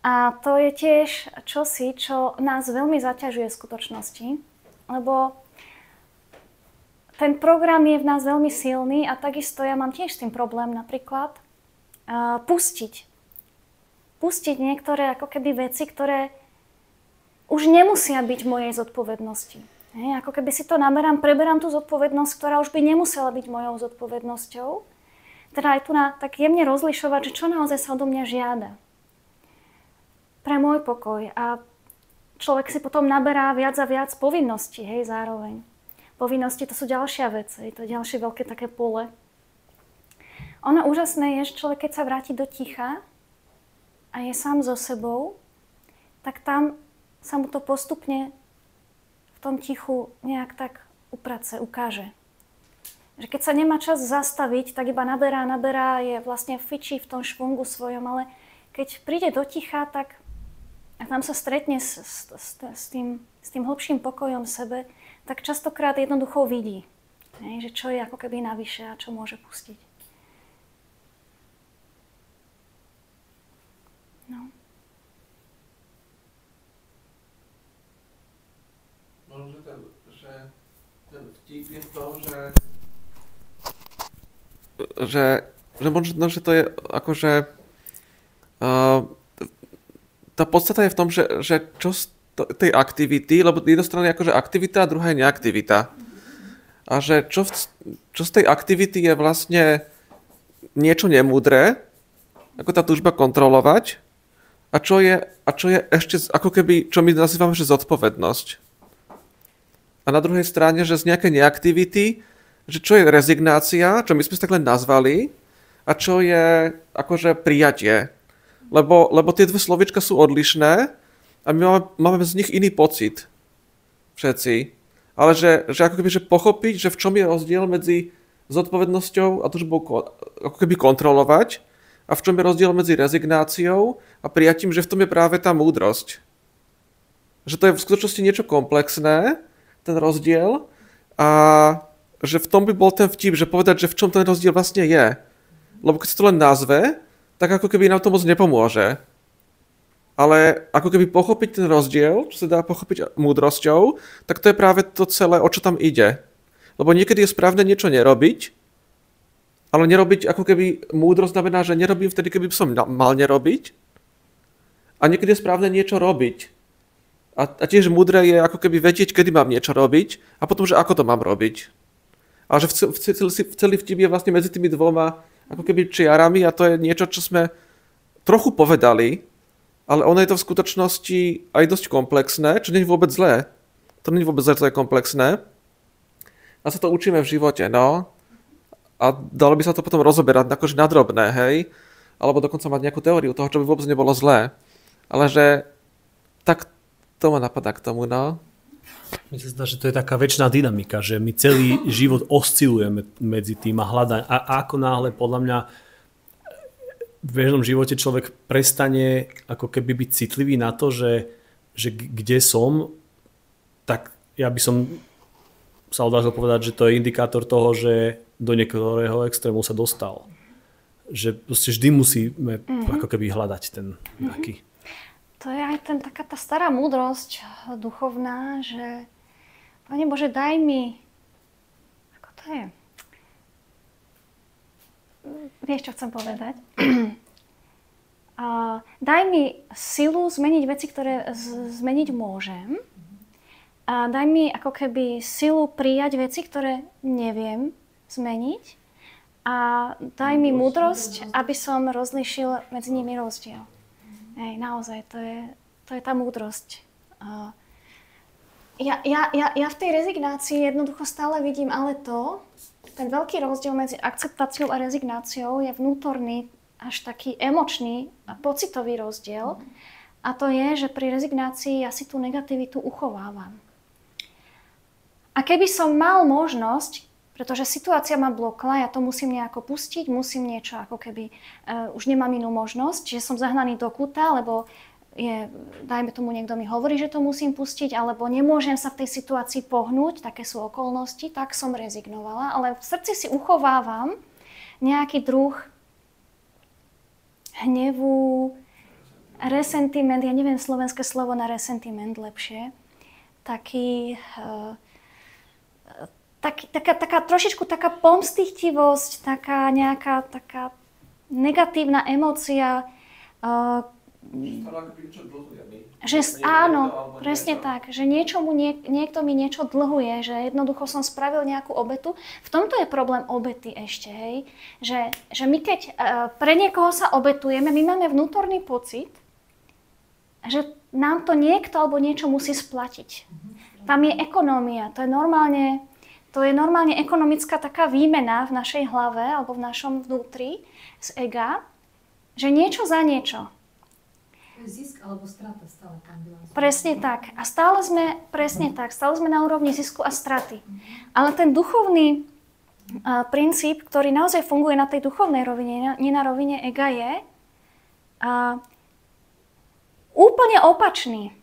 A to je tiež čosi, čo nás veľmi zaťažuje v skutočnosti, lebo ten program je v nás veľmi silný a takisto ja mám tiež s tým problém napríklad pustiť niektoré ako keby veci, ktoré už nemusia byť v mojej zodpovednosti. Ako keby si to preberám tú zodpovednosť, ktorá už by nemusela byť mojou zodpovednosťou. Teda aj tu tak jemne rozlišovať, že čo naozaj sa odo mňa žiada. Pre môj pokoj. A človek si potom naberá viac a viac povinností, zároveň. Povinnosti to sú ďalšia vec, to je ďalšie veľké také pole. Ono úžasné je, že človek, keď sa vráti do ticha a je sám so sebou, tak tam sa mu to postupne v tom tichu nejak tak ukáže. Že keď sa nemá čas zastaviť, tak iba naberá, je vlastne fičí v tom švungu svojom, ale keď príde do ticha, tak a tam sa stretne s tým hlbším pokojom sebe, tak častokrát jednoducho vidí, že čo je ako keby navyše a čo môže pustiť. No. Možno, že ten vtip je to, že možno, že to je akože tá podstata je v tom, že čo z tej aktivity, lebo jedna strana je akože aktivita a druhá je neaktivita. A že čo z tej aktivity je vlastne niečo nemúdre, ako tá túžba kontrolovať, a čo je ešte ako keby, čo my nazývame, že zodpovednosť. A na druhej strane, že z nejakej neaktivity, že čo je rezignácia, čo my sme si tak len nazvali, a čo je akože prijatie. Lebo tie dve slovíčka sú odlišné a my máme z nich iný pocit. Všetci. Ale že ako keby, že pochopiť, že v čom je rozdiel medzi zodpovednosťou a túžbou ako keby kontrolovať a v čom je rozdiel medzi rezignáciou a prijatím, že v tom je práve tá múdrosť. Že to je v skutočnosti niečo komplexné, ten rozdiel, a že v tom by bol ten vtip, že povedať, že v čom ten rozdiel vlastne je. Lebo keď sa to len nazve, tak ako keby nám to moc nepomôže. Ale ako keby pochopiť ten rozdiel, čo sa dá pochopiť múdrosťou, tak to je práve to celé, o čo tam ide. Lebo niekedy je správne niečo nerobiť, ale nerobiť ako keby múdrosť znamená, že nerobím vtedy, keby som mal nerobiť. A niekedy je správne niečo robiť. A tiež múdre je ako keby vedieť, kedy mám niečo robiť a potom, že ako to mám robiť. A že celý vtip je vlastne medzi tými dvoma ako keby čiarami a to je niečo, čo sme trochu povedali, ale ono je to v skutočnosti aj dosť komplexné, čo nie je vôbec zlé. To nie je vôbec zlé, to je komplexné. A sa to učíme v živote, no. A dalo by sa to potom rozoberať akože na drobné, hej? Alebo dokonca mať nejakú teóriu toho, čo by vôbec nebolo zlé. Ale že tak to ma napadá k tomu, no. Mne sa zdá, že to je taká večná dynamika, že my celý život oscilujeme medzi tým a hľadaním. A ako náhle, podľa mňa, v bežnom živote človek prestane ako keby byť citlivý na to, že kde som, tak ja by som sa odvážil povedať, že to je indikátor toho, že do niektorého extrému sa dostal. Že proste vždy musíme ako keby hľadať ten nejaký. To je aj taká tá stará múdrosť duchovná, že Pane Bože, daj mi... Ako to je? Vieš, čo chcem povedať? Daj mi silu zmeniť veci, ktoré zmeniť môžem. A daj mi ako keby silu prijať veci, ktoré neviem zmeniť. A daj mi múdrosť, aby som rozlíšil medzi nimi rozdiel. Hej, naozaj, to je tá múdrosť. Ja v tej rezignácii jednoducho stále vidím, ale ten veľký rozdiel medzi akceptáciou a rezignáciou je vnútorný, až taký emočný a pocitový rozdiel. A to je, že pri rezignácii ja si tú negativitu uchovávam. A keby som mal možnosť, pretože situácia ma blokla, ja to musím nejako pustiť, musím niečo ako keby, už nemám inú možnosť, že som zahnaný do kúta, lebo dajme tomu, niekto mi hovorí, že to musím pustiť, alebo nemôžem sa v tej situácii pohnúť, také sú okolnosti, tak som rezignovala, ale v srdci si uchovávam nejaký druh hnevu, resentiment, ja neviem slovenské slovo na resentiment lepšie, taká trošičku taká pomstichtivosť, taká nejaká taká negatívna emócia, áno, presne tak, že niekto mi niečo dlhuje, že jednoducho som spravil nejakú obetu. V tomto je problém obety ešte, hej, že my keď pre niekoho sa obetujeme, my máme vnútorný pocit, že nám to niekto alebo niečo musí splatiť. Tam je ekonómia, to je normálne ekonomická taká výmena v našej hlave alebo v našom vnútri z ega, že niečo za niečo. Zisk alebo strata stále tam byla. Presne tak. A stále sme na úrovni zisku a straty. Ale ten duchovný princíp, ktorý naozaj funguje na tej duchovnej rovine, nie na rovine ega, je úplne opačný.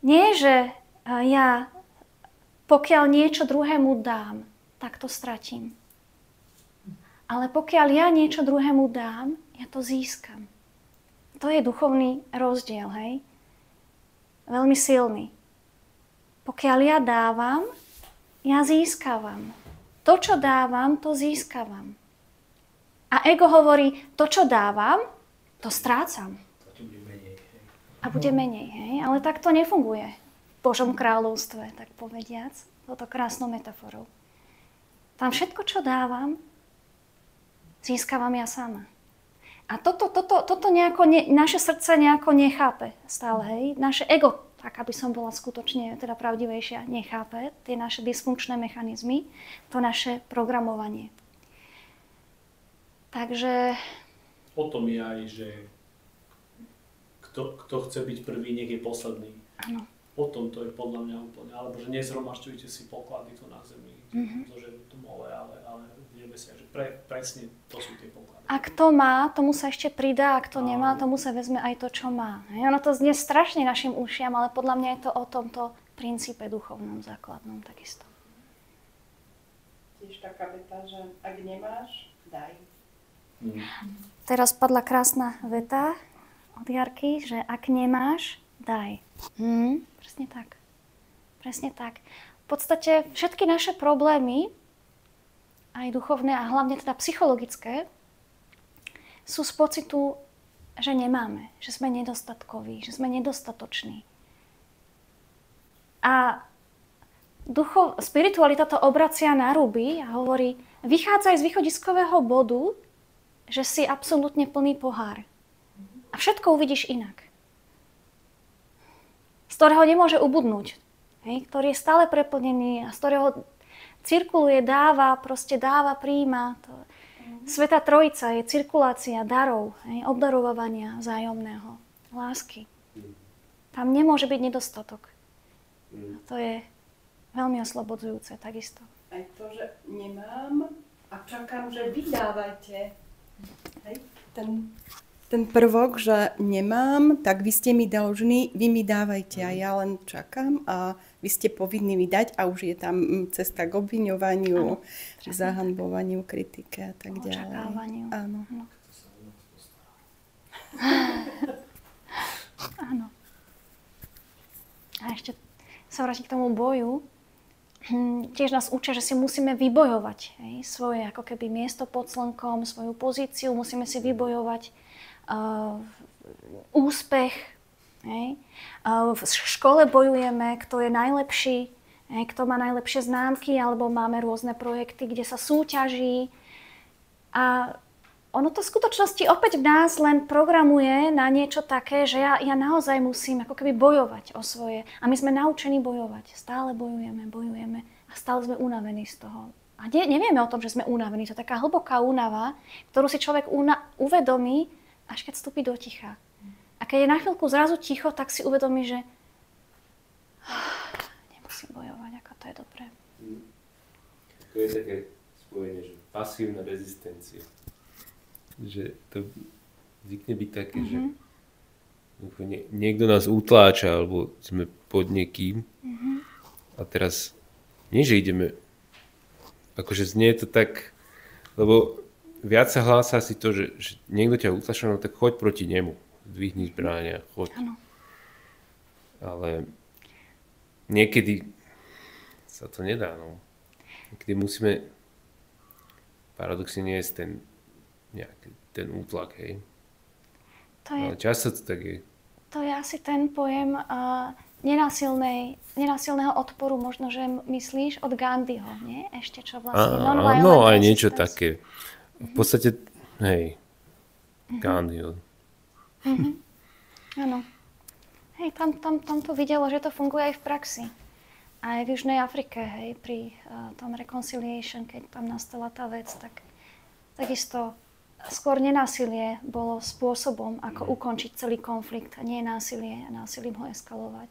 Nie, že ja pokiaľ niečo druhému dám, tak to stratím. Ale pokiaľ ja niečo druhému dám, ja to získam. To je duchovný rozdiel, hej? Veľmi silný. Pokiaľ ja dávam, ja získavam. To, čo dávam, to získavam. A ego hovorí, to, čo dávam, to strácam. A bude menej, hej? Ale tak to nefunguje v Božom kráľovstve, tak povediac, toto krásnou metaforou. Tam všetko, čo dávam, získavam ja sama. A toto nejako naše srdce nejako nechápe stále, hej. Naše ego, tak aby som bola skutočne teda pravdivejšia, nechápe tie naše dysfunkčné mechanizmy, to naše programovanie. Takže... O tom je aj, že kto chce byť prvý, nech je posledný. Áno. O tom to je podľa mňa úplne. Alebo že nezhromažďujte si poklady tu na zemi, že tu mole, ale v nebesiach, že presne to sú tie poklady. A kto má, tomu sa ešte pridá, a kto nemá, tomu sa vezme aj to, čo má. Ono to znie strašne našim ušiam, ale podľa mňa je to o tomto princípe duchovnom, základnom takisto. Tiež taká veta, že ak nemáš, daj. Teraz padla krásna veta od Jarky, že ak nemáš, daj. Presne tak. Presne tak. V podstate všetky naše problémy, aj duchovné a hlavne teda psychologické, sú z pocitu, že nemáme, že sme nedostatkoví, že sme nedostatoční. A spiritualita to obracia na ruby a hovorí, vychádzaj z východiskového bodu, že si absolútne plný pohár. A všetko uvidíš inak. Z ktorého nemôže ubudnúť, hej? Ktorý je stále preplnený a z ktorého cirkuluje, dáva, prijíma. Svätá Trojica je cirkulácia darov, obdarovania vzájomného, lásky. Tam nemôže byť nedostatok. A to je veľmi oslobodzujúce takisto. Aj to, že nemám a čakám, že vydávajte. Hej? Ten prvok, že nemám, tak vy ste mi dlžní, vy mi dávajte a ja len čakám a vy ste povinní mi dať a už je tam cesta k obviňovaniu, k zahanbovaniu, kritike a tak ďalej. Očakávaniu. Áno. Áno. A ešte sa vrátiť k tomu boju. Tiež nás učia, že si musíme vybojovať svoje ako keby miesto pod slnkom, svoju pozíciu, musíme si vybojovať úspech. V škole bojujeme, kto je najlepší, kto má najlepšie známky, alebo máme rôzne projekty, kde sa súťaží. A ono to v skutočnosti opäť v nás len programuje na niečo také, že ja naozaj musím ako keby bojovať o svoje. A my sme naučení bojovať. Stále bojujeme a stále sme unavení z toho. A nevieme o tom, že sme unavení. To je taká hlboká únava, ktorú si človek uvedomí, až keď vstúpi do ticha. A keď je na chvíľku zrazu ticho, tak si uvedomí, že nemusím bojovať, ako to je dobré. To je také spojenie, že pasívna rezistencia. Že to zvykne byť také, že niekto nás utláča, alebo sme pod niekým. A teraz nie, že ideme, akože znie to tak, lebo viac sa hlása si to, že niekto ťa utláča, no tak choď proti nemu, zdvihni zbráňa, choď. Áno. Ale niekedy sa to nedá, no. Niekedy musíme paradoxne niesť ten útlak, hej. Ale často to tak je. To je asi ten pojem nenásilného odporu, možno, že myslíš od Gandhiho, nie? Ešte čo vlastne non-violent no, aj niečo resistance. také. V podstate, hej, Gandhiho. Áno. Hej, tam to videlo, že to funguje aj v praxi. Aj v Južnej Afrike, hej, pri tom reconciliation, keď tam nastala tá vec, tak takisto skôr nenásilie bolo spôsobom, ako ukončiť celý konflikt. A nie násilie a násilím ho eskalovať.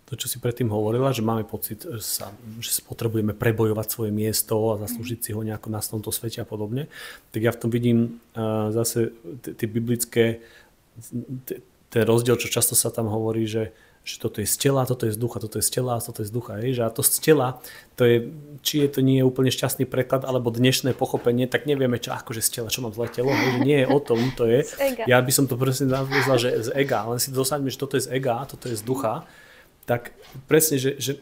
To, čo si predtým hovorila, že máme pocit, že potrebujeme prebojovať svoje miesto a zaslúžiť si ho nejako na tomto svete a podobne, tak ja v tom vidím zase tie biblické, ten rozdiel, čo často sa tam hovorí, že toto je z tela, toto je z ducha, toto je z tela, toto je z ducha. Že a to z tela, to je, či je to nie je úplne šťastný preklad, alebo dnešné pochopenie, tak nevieme, čo akože z tela, čo mám zlé telo, že nie je o tom, to je. Ja by som to presne nazval, že z ega, len si dosaďme, že toto je z ega, toto je z ducha, tak presne, že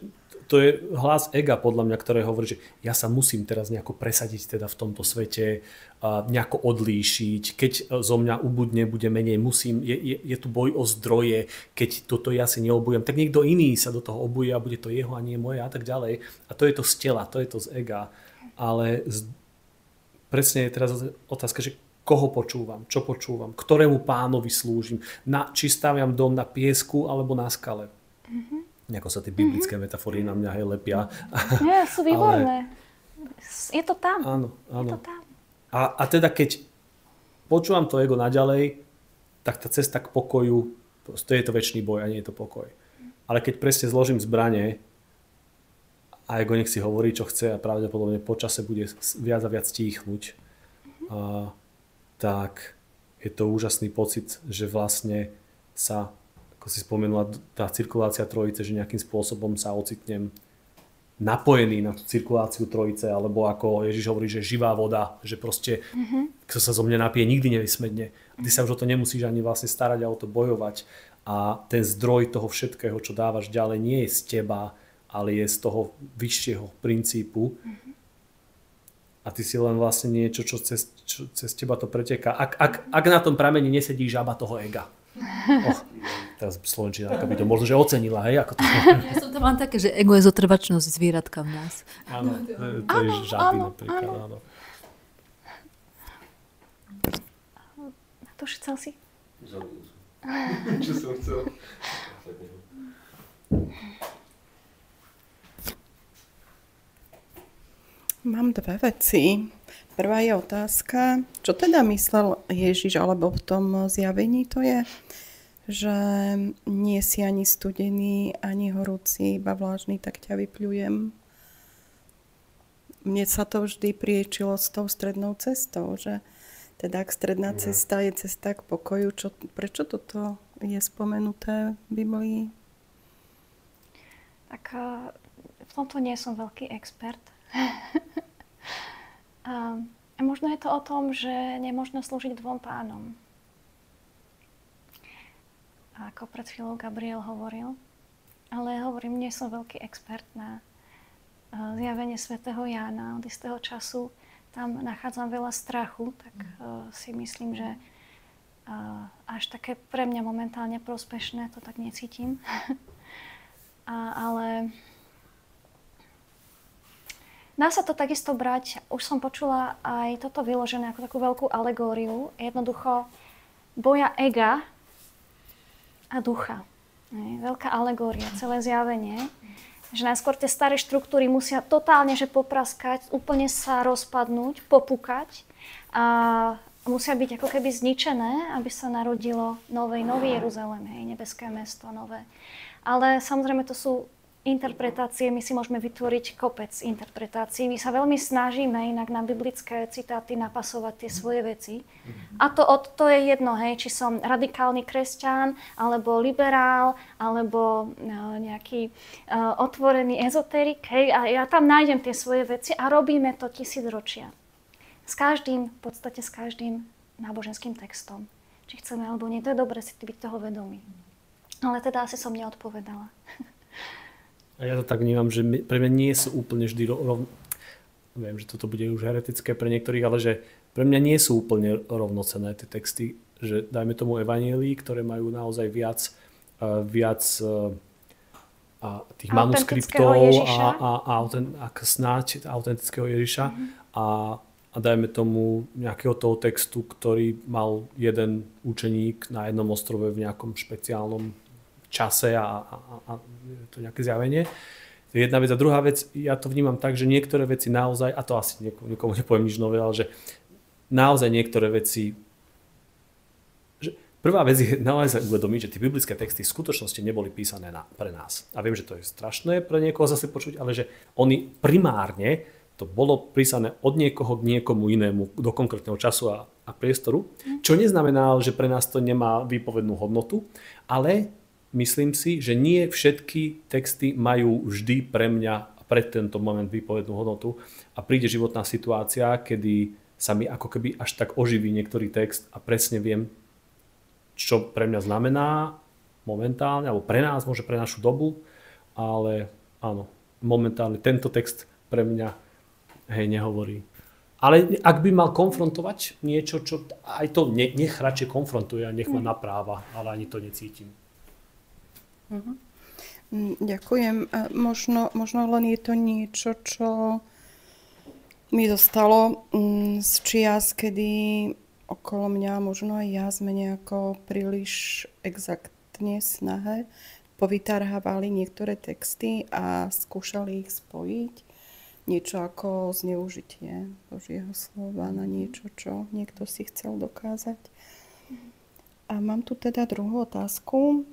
to je hlas ega podľa mňa, ktoré hovorí, že ja sa musím teraz nejako presadiť teda v tomto svete, nejako odlíšiť, keď zo mňa ubudne, bude menej, musím, je tu boj o zdroje, keď toto ja si neobujem, tak niekto iný sa do toho obuje a bude to jeho a nie moje a tak ďalej. A to je to z tela, to je to z ega. Ale presne je teraz otázka, že koho počúvam, čo počúvam, ktorému pánovi slúžim, či staviam dom na piesku alebo na skale. Nejako sa tie biblické metafory na mňa lepia. Nie, sú výborné. Je to tam. Áno. Je to tam. A teda keď počúvam to ego naďalej, tak tá cesta k pokoju, to je to večný boj a nie je to pokoj. Ale keď presne zložím zbrane a ego nech si hovorí, čo chce a pravdepodobne po čase bude viac a viac tíchnuť, tak je to úžasný pocit, že vlastne sa, ako si spomenula, tá cirkulácia trojice, že nejakým spôsobom sa ocitnem napojený na tú cirkuláciu trojice, alebo ako Ježiš hovorí, že živá voda, že proste, kto sa zo mňa napije, nikdy nevysmedne. Ty sa už o to nemusíš ani vlastne starať a o to bojovať. A ten zdroj toho všetkého, čo dávaš ďalej, nie je z teba, ale je z toho vyššieho princípu. A ty si len vlastne niečo, čo cez teba to preteká. Ak na tom pramení nesedí žaba toho ega. Teraz slovenčina by to možno, že ocenila, hej? Ako to... Ja som to mám také, že ego je zotrvačnosť zvieratka v nás. Áno, to je žaby napríklad, áno. Matúš, chcel si? Čo som chcel? Mám dve veci. Prvá je otázka, čo teda myslel Ježiš, alebo v tom zjavení to je, že nie si ani studený, ani horúci, iba vlážny, tak ťa vypľujem. Mne sa to vždy priečilo s tou strednou cestou, že teda ak stredná cesta je cesta k pokoju, prečo toto je spomenuté v Biblii? Tak v tomto nie som veľký expert. A možno je to o tom, že nemožno slúžiť dvom pánom. A ako pred chvíľou Gabriel hovoril. Ale hovorím, nie som veľký expert na zjavenie svätého Jána. Od istého času tam nachádzam veľa strachu, tak si myslím, že až také pre mňa momentálne prospešné, to tak necítim. Ale Dá sa to takisto brať, už som počula aj toto vyložené ako takú veľkú alegóriu, jednoducho boja ega a ducha. Veľká alegória, celé zjavenie, že najskôr tie staré štruktúry musia totálne že popraskať, úplne sa rozpadnúť, popukať a musia byť ako keby zničené, aby sa narodilo nový Jeruzalém, nebeské mesto, nové. Ale samozrejme to sú interpretácie, my si môžeme vytvoriť kopec interpretácií. My sa veľmi snažíme inak na biblické citáty napasovať tie svoje veci. A to je jedno, či som radikálny kresťan, alebo liberál, alebo nejaký otvorený ezoterik, a ja tam nájdem tie svoje veci a robíme to 1000 ročia. V podstate s každým náboženským textom. Či chceme alebo nie, to je dobre si byť toho vedomý. Ale teda asi som neodpovedala. A ja to tak vnímam, že pre mňa nie sú úplne vždy viem, že toto bude už heretické pre niektorých, ale že pre mňa nie sú úplne rovnocenné tie texty, že dajme tomu evanjelií, ktoré majú naozaj viac tých manuskriptov a snáď autentického Ježiša a dajme tomu nejakého toho textu, ktorý mal jeden učeník na jednom ostrove v nejakom špeciálnom čase a to nejaké zjavenie. To je jedna vec. A druhá vec, ja to vnímam tak, že niektoré veci naozaj, a to asi nikomu nepoviem nič nové, ale že naozaj niektoré veci... Prvá vec je naozaj uvedomiť, že tie biblické texty v skutočnosti neboli písané pre nás. A viem, že to je strašné pre niekoho zase počuť, ale že oni primárne to bolo písané od niekoho k niekomu inému do konkrétneho času a priestoru, čo neznamená, že pre nás to nemá výpovednú hodnotu, ale myslím si, že nie všetky texty majú vždy pre mňa pre tento moment výpovednú hodnotu a príde životná situácia, kedy sa mi ako keby až tak oživí niektorý text a presne viem, čo pre mňa znamená momentálne, alebo pre nás, môže pre našu dobu, ale áno, momentálne tento text pre mňa nehovorí. Ale ak by mal konfrontovať niečo, čo aj to nech radšej konfrontuje a nech ma napráva, ale ani to necítim. Ďakujem. Možno len je to niečo, čo mi zostalo z čias, kedy okolo mňa, možno aj ja, sme nejako príliš exaktne snahe povytarhávali niektoré texty a skúšali ich spojiť. Niečo ako zneužitie Božieho slova na niečo, čo niekto si chcel dokázať. A mám tu teda druhú otázku,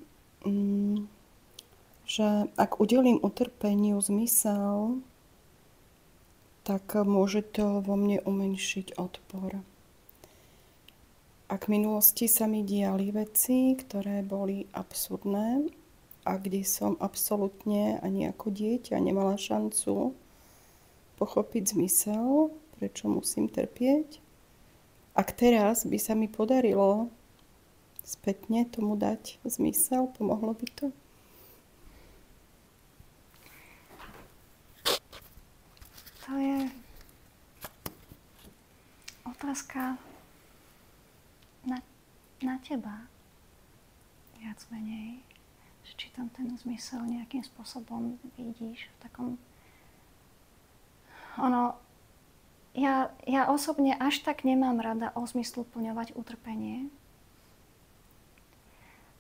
že ak udelím utrpeniu zmysel, tak môže to vo mne umenšiť odpor. Ak v minulosti sa mi diali veci, ktoré boli absurdné a kde som absolútne ani ako dieťa nemala šancu pochopiť zmysel, prečo musím trpieť, ak teraz by sa mi podarilo spätne tomu dať zmysel, pomohlo by to? To je otázka na teba, viac menej. Či tam ten zmysel nejakým spôsobom vidíš v takom... Ja osobne až tak nemám rada ozmysluplňovať utrpenie.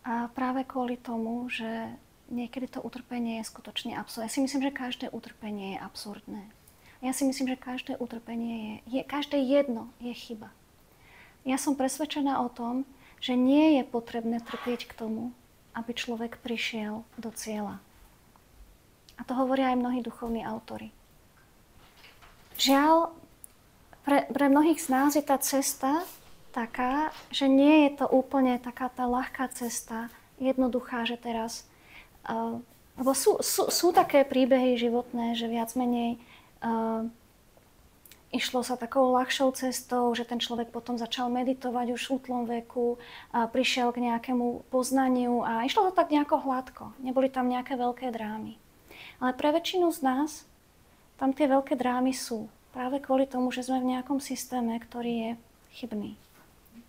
A práve kvôli tomu, že niekedy to utrpenie je skutočne absurdné. Ja si myslím, že každé utrpenie je absurdné. Ja si myslím, že každé utrpenie každé jedno je chyba. Ja som presvedčená o tom, že nie je potrebné trpieť k tomu, aby človek prišiel do cieľa. A to hovoria aj mnohí duchovní autori. Žiaľ, pre mnohých z nás je tá cesta taká, že nie je to úplne taká tá ľahká cesta, jednoduchá, že teraz... Lebo sú také príbehy životné, že viac menej išlo sa takou ľahšou cestou, že ten človek potom začal meditovať už v útlom veku, prišiel k nejakému poznaniu a išlo to tak nejako hladko. Neboli tam nejaké veľké drámy. Ale pre väčšinu z nás tam tie veľké drámy sú. Práve kvôli tomu, že sme v nejakom systéme, ktorý je chybný.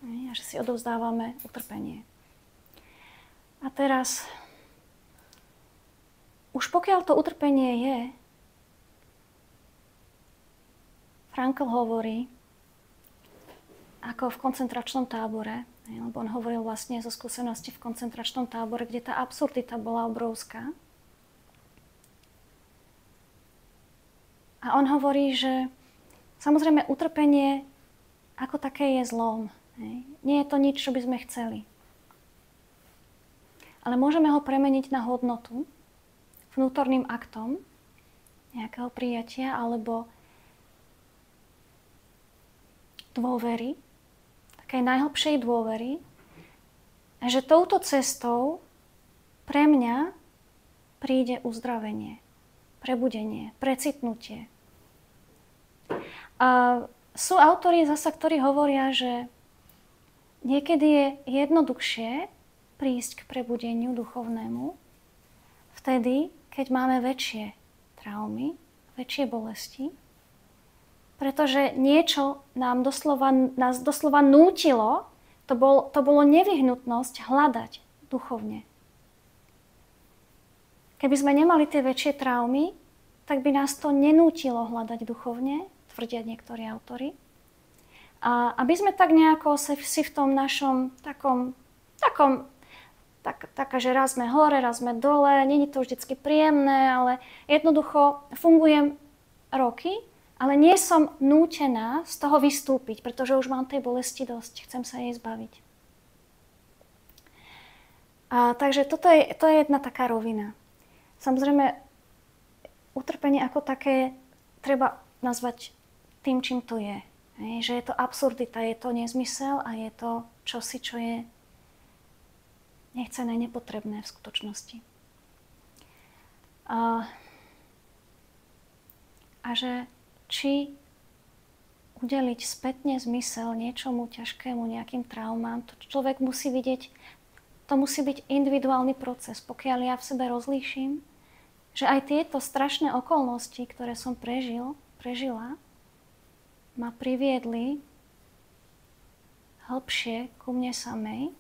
A že si odovzdávame utrpenie. A teraz, už pokiaľ to utrpenie je, Frankl hovorí, ako v koncentračnom tábore, lebo on hovoril vlastne zo skúsenosti v koncentračnom tábore, kde tá absurdita bola obrovská. A on hovorí, že samozrejme utrpenie ako také je zlom. Nie je to nič, čo by sme chceli. Ale môžeme ho premeniť na hodnotu, vnútorným aktom nejakého prijatia alebo dôvery, takej najhlbšej dôvery, že touto cestou pre mňa príde uzdravenie, prebudenie, precitnutie. A sú autori zasa, ktorí hovoria, že niekedy je jednoduchšie prísť k prebudeniu duchovnému vtedy, keď máme väčšie traumy, väčšie bolesti, pretože niečo nás doslova nútilo, to bolo nevyhnutnosť hľadať duchovne. Keby sme nemali tie väčšie traumy, tak by nás to nenútilo hľadať duchovne, tvrdia niektorí autori. A aby sme tak nejako si v tom našom taká, že raz sme hore, raz sme dole, nie je to vždycky príjemné, ale jednoducho fungujem roky, ale nie som nútená z toho vystúpiť, pretože už mám tej bolesti dosť, chcem sa jej zbaviť. Takže to je jedna taká rovina. Samozrejme, utrpenie ako také treba nazvať tým, čím to je. Že je to absurdita, je to nezmysel a je to čosi, čo je nechcené, nepotrebné v skutočnosti. A že či udeliť spätne zmysel niečomu ťažkému, nejakým traumám, to človek musí vidieť, to musí byť individuálny proces. Pokiaľ ja v sebe rozlíšim, že aj tieto strašné okolnosti, ktoré som prežila, ma priviedli hlbšie ku mne samej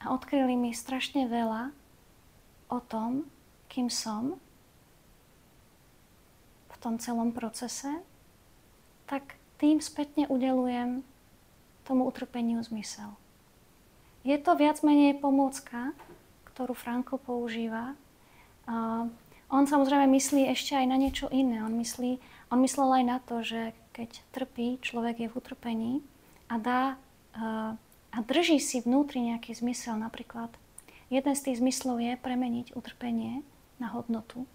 a odkryli mi strašne veľa o tom, kým som v tom celom procese, tak tým spätne udeľujem tomu utrpeniu zmysel. Je to viac menej pomôcka, ktorú Frankl používa. On samozrejme myslí ešte aj na niečo iné. On myslel aj na to, že keď trpí, človek je v utrpení a drží si vnútri nejaký zmysel. Napríklad, jeden z tých zmyslov je premeniť utrpenie na hodnotu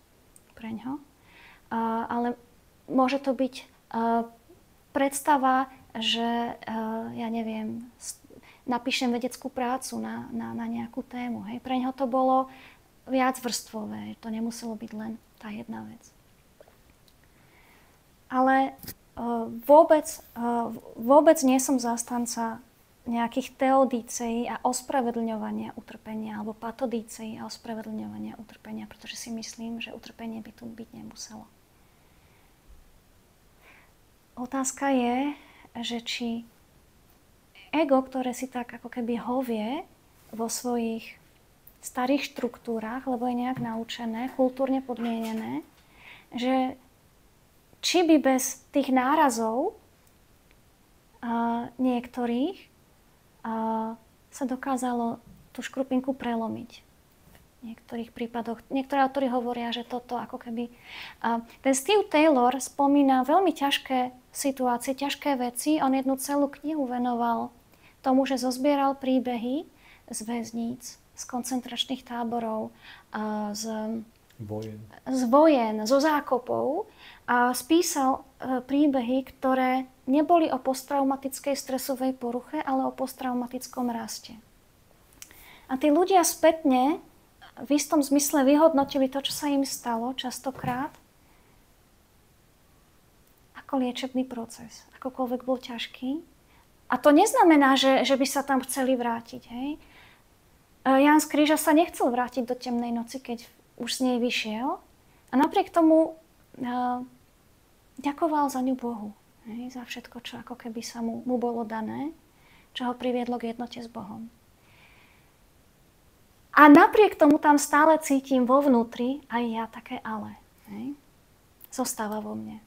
preňho. Ale môže to byť predstava, že ja neviem, napíšem vedeckú prácu na nejakú tému. Hej. Preňho to bolo viacvrstvové, to nemuselo byť len tá jedna vec. Ale vôbec nie som zástanca nejakých teodíceí a ospravedlňovania utrpenia alebo patodíceí a ospravedlňovania utrpenia, pretože si myslím, že utrpenie by tu byť nemuselo. Otázka je, že či ego, ktoré si tak ako keby hovie vo svojich starých štruktúrach, lebo je nejak naučené, kultúrne podmienené, že či by bez tých nárazov niektorých sa dokázalo tú škrupinku prelomiť. V niektorých prípadoch. Niektorí autori hovoria, že toto ako keby... Ten Steve Taylor spomína veľmi ťažké situácie, ťažké veci. On jednu celú knihu venoval tomu, že zozbieral príbehy z väzníc, z koncentračných táborov, z vojen, zo zákopov a spísal príbehy, ktoré neboli o posttraumatickej stresovej poruche, ale o posttraumatickom raste. A tí ľudia spätne v istom zmysle vyhodnotili to, čo sa im stalo častokrát, ako liečebný proces, akokoľvek bol ťažký. A to neznamená, že by sa tam chceli vrátiť. Hej? Ján z Kríža sa nechcel vrátiť do temnej noci, keď už z nej vyšiel. A napriek tomu ďakoval za ňu Bohu. Hej? Za všetko, čo ako keby sa mu bolo dané, čo ho priviedlo k jednote s Bohom. A napriek tomu tam stále cítim vo vnútri aj ja také ale. Hej? Zostáva vo mne.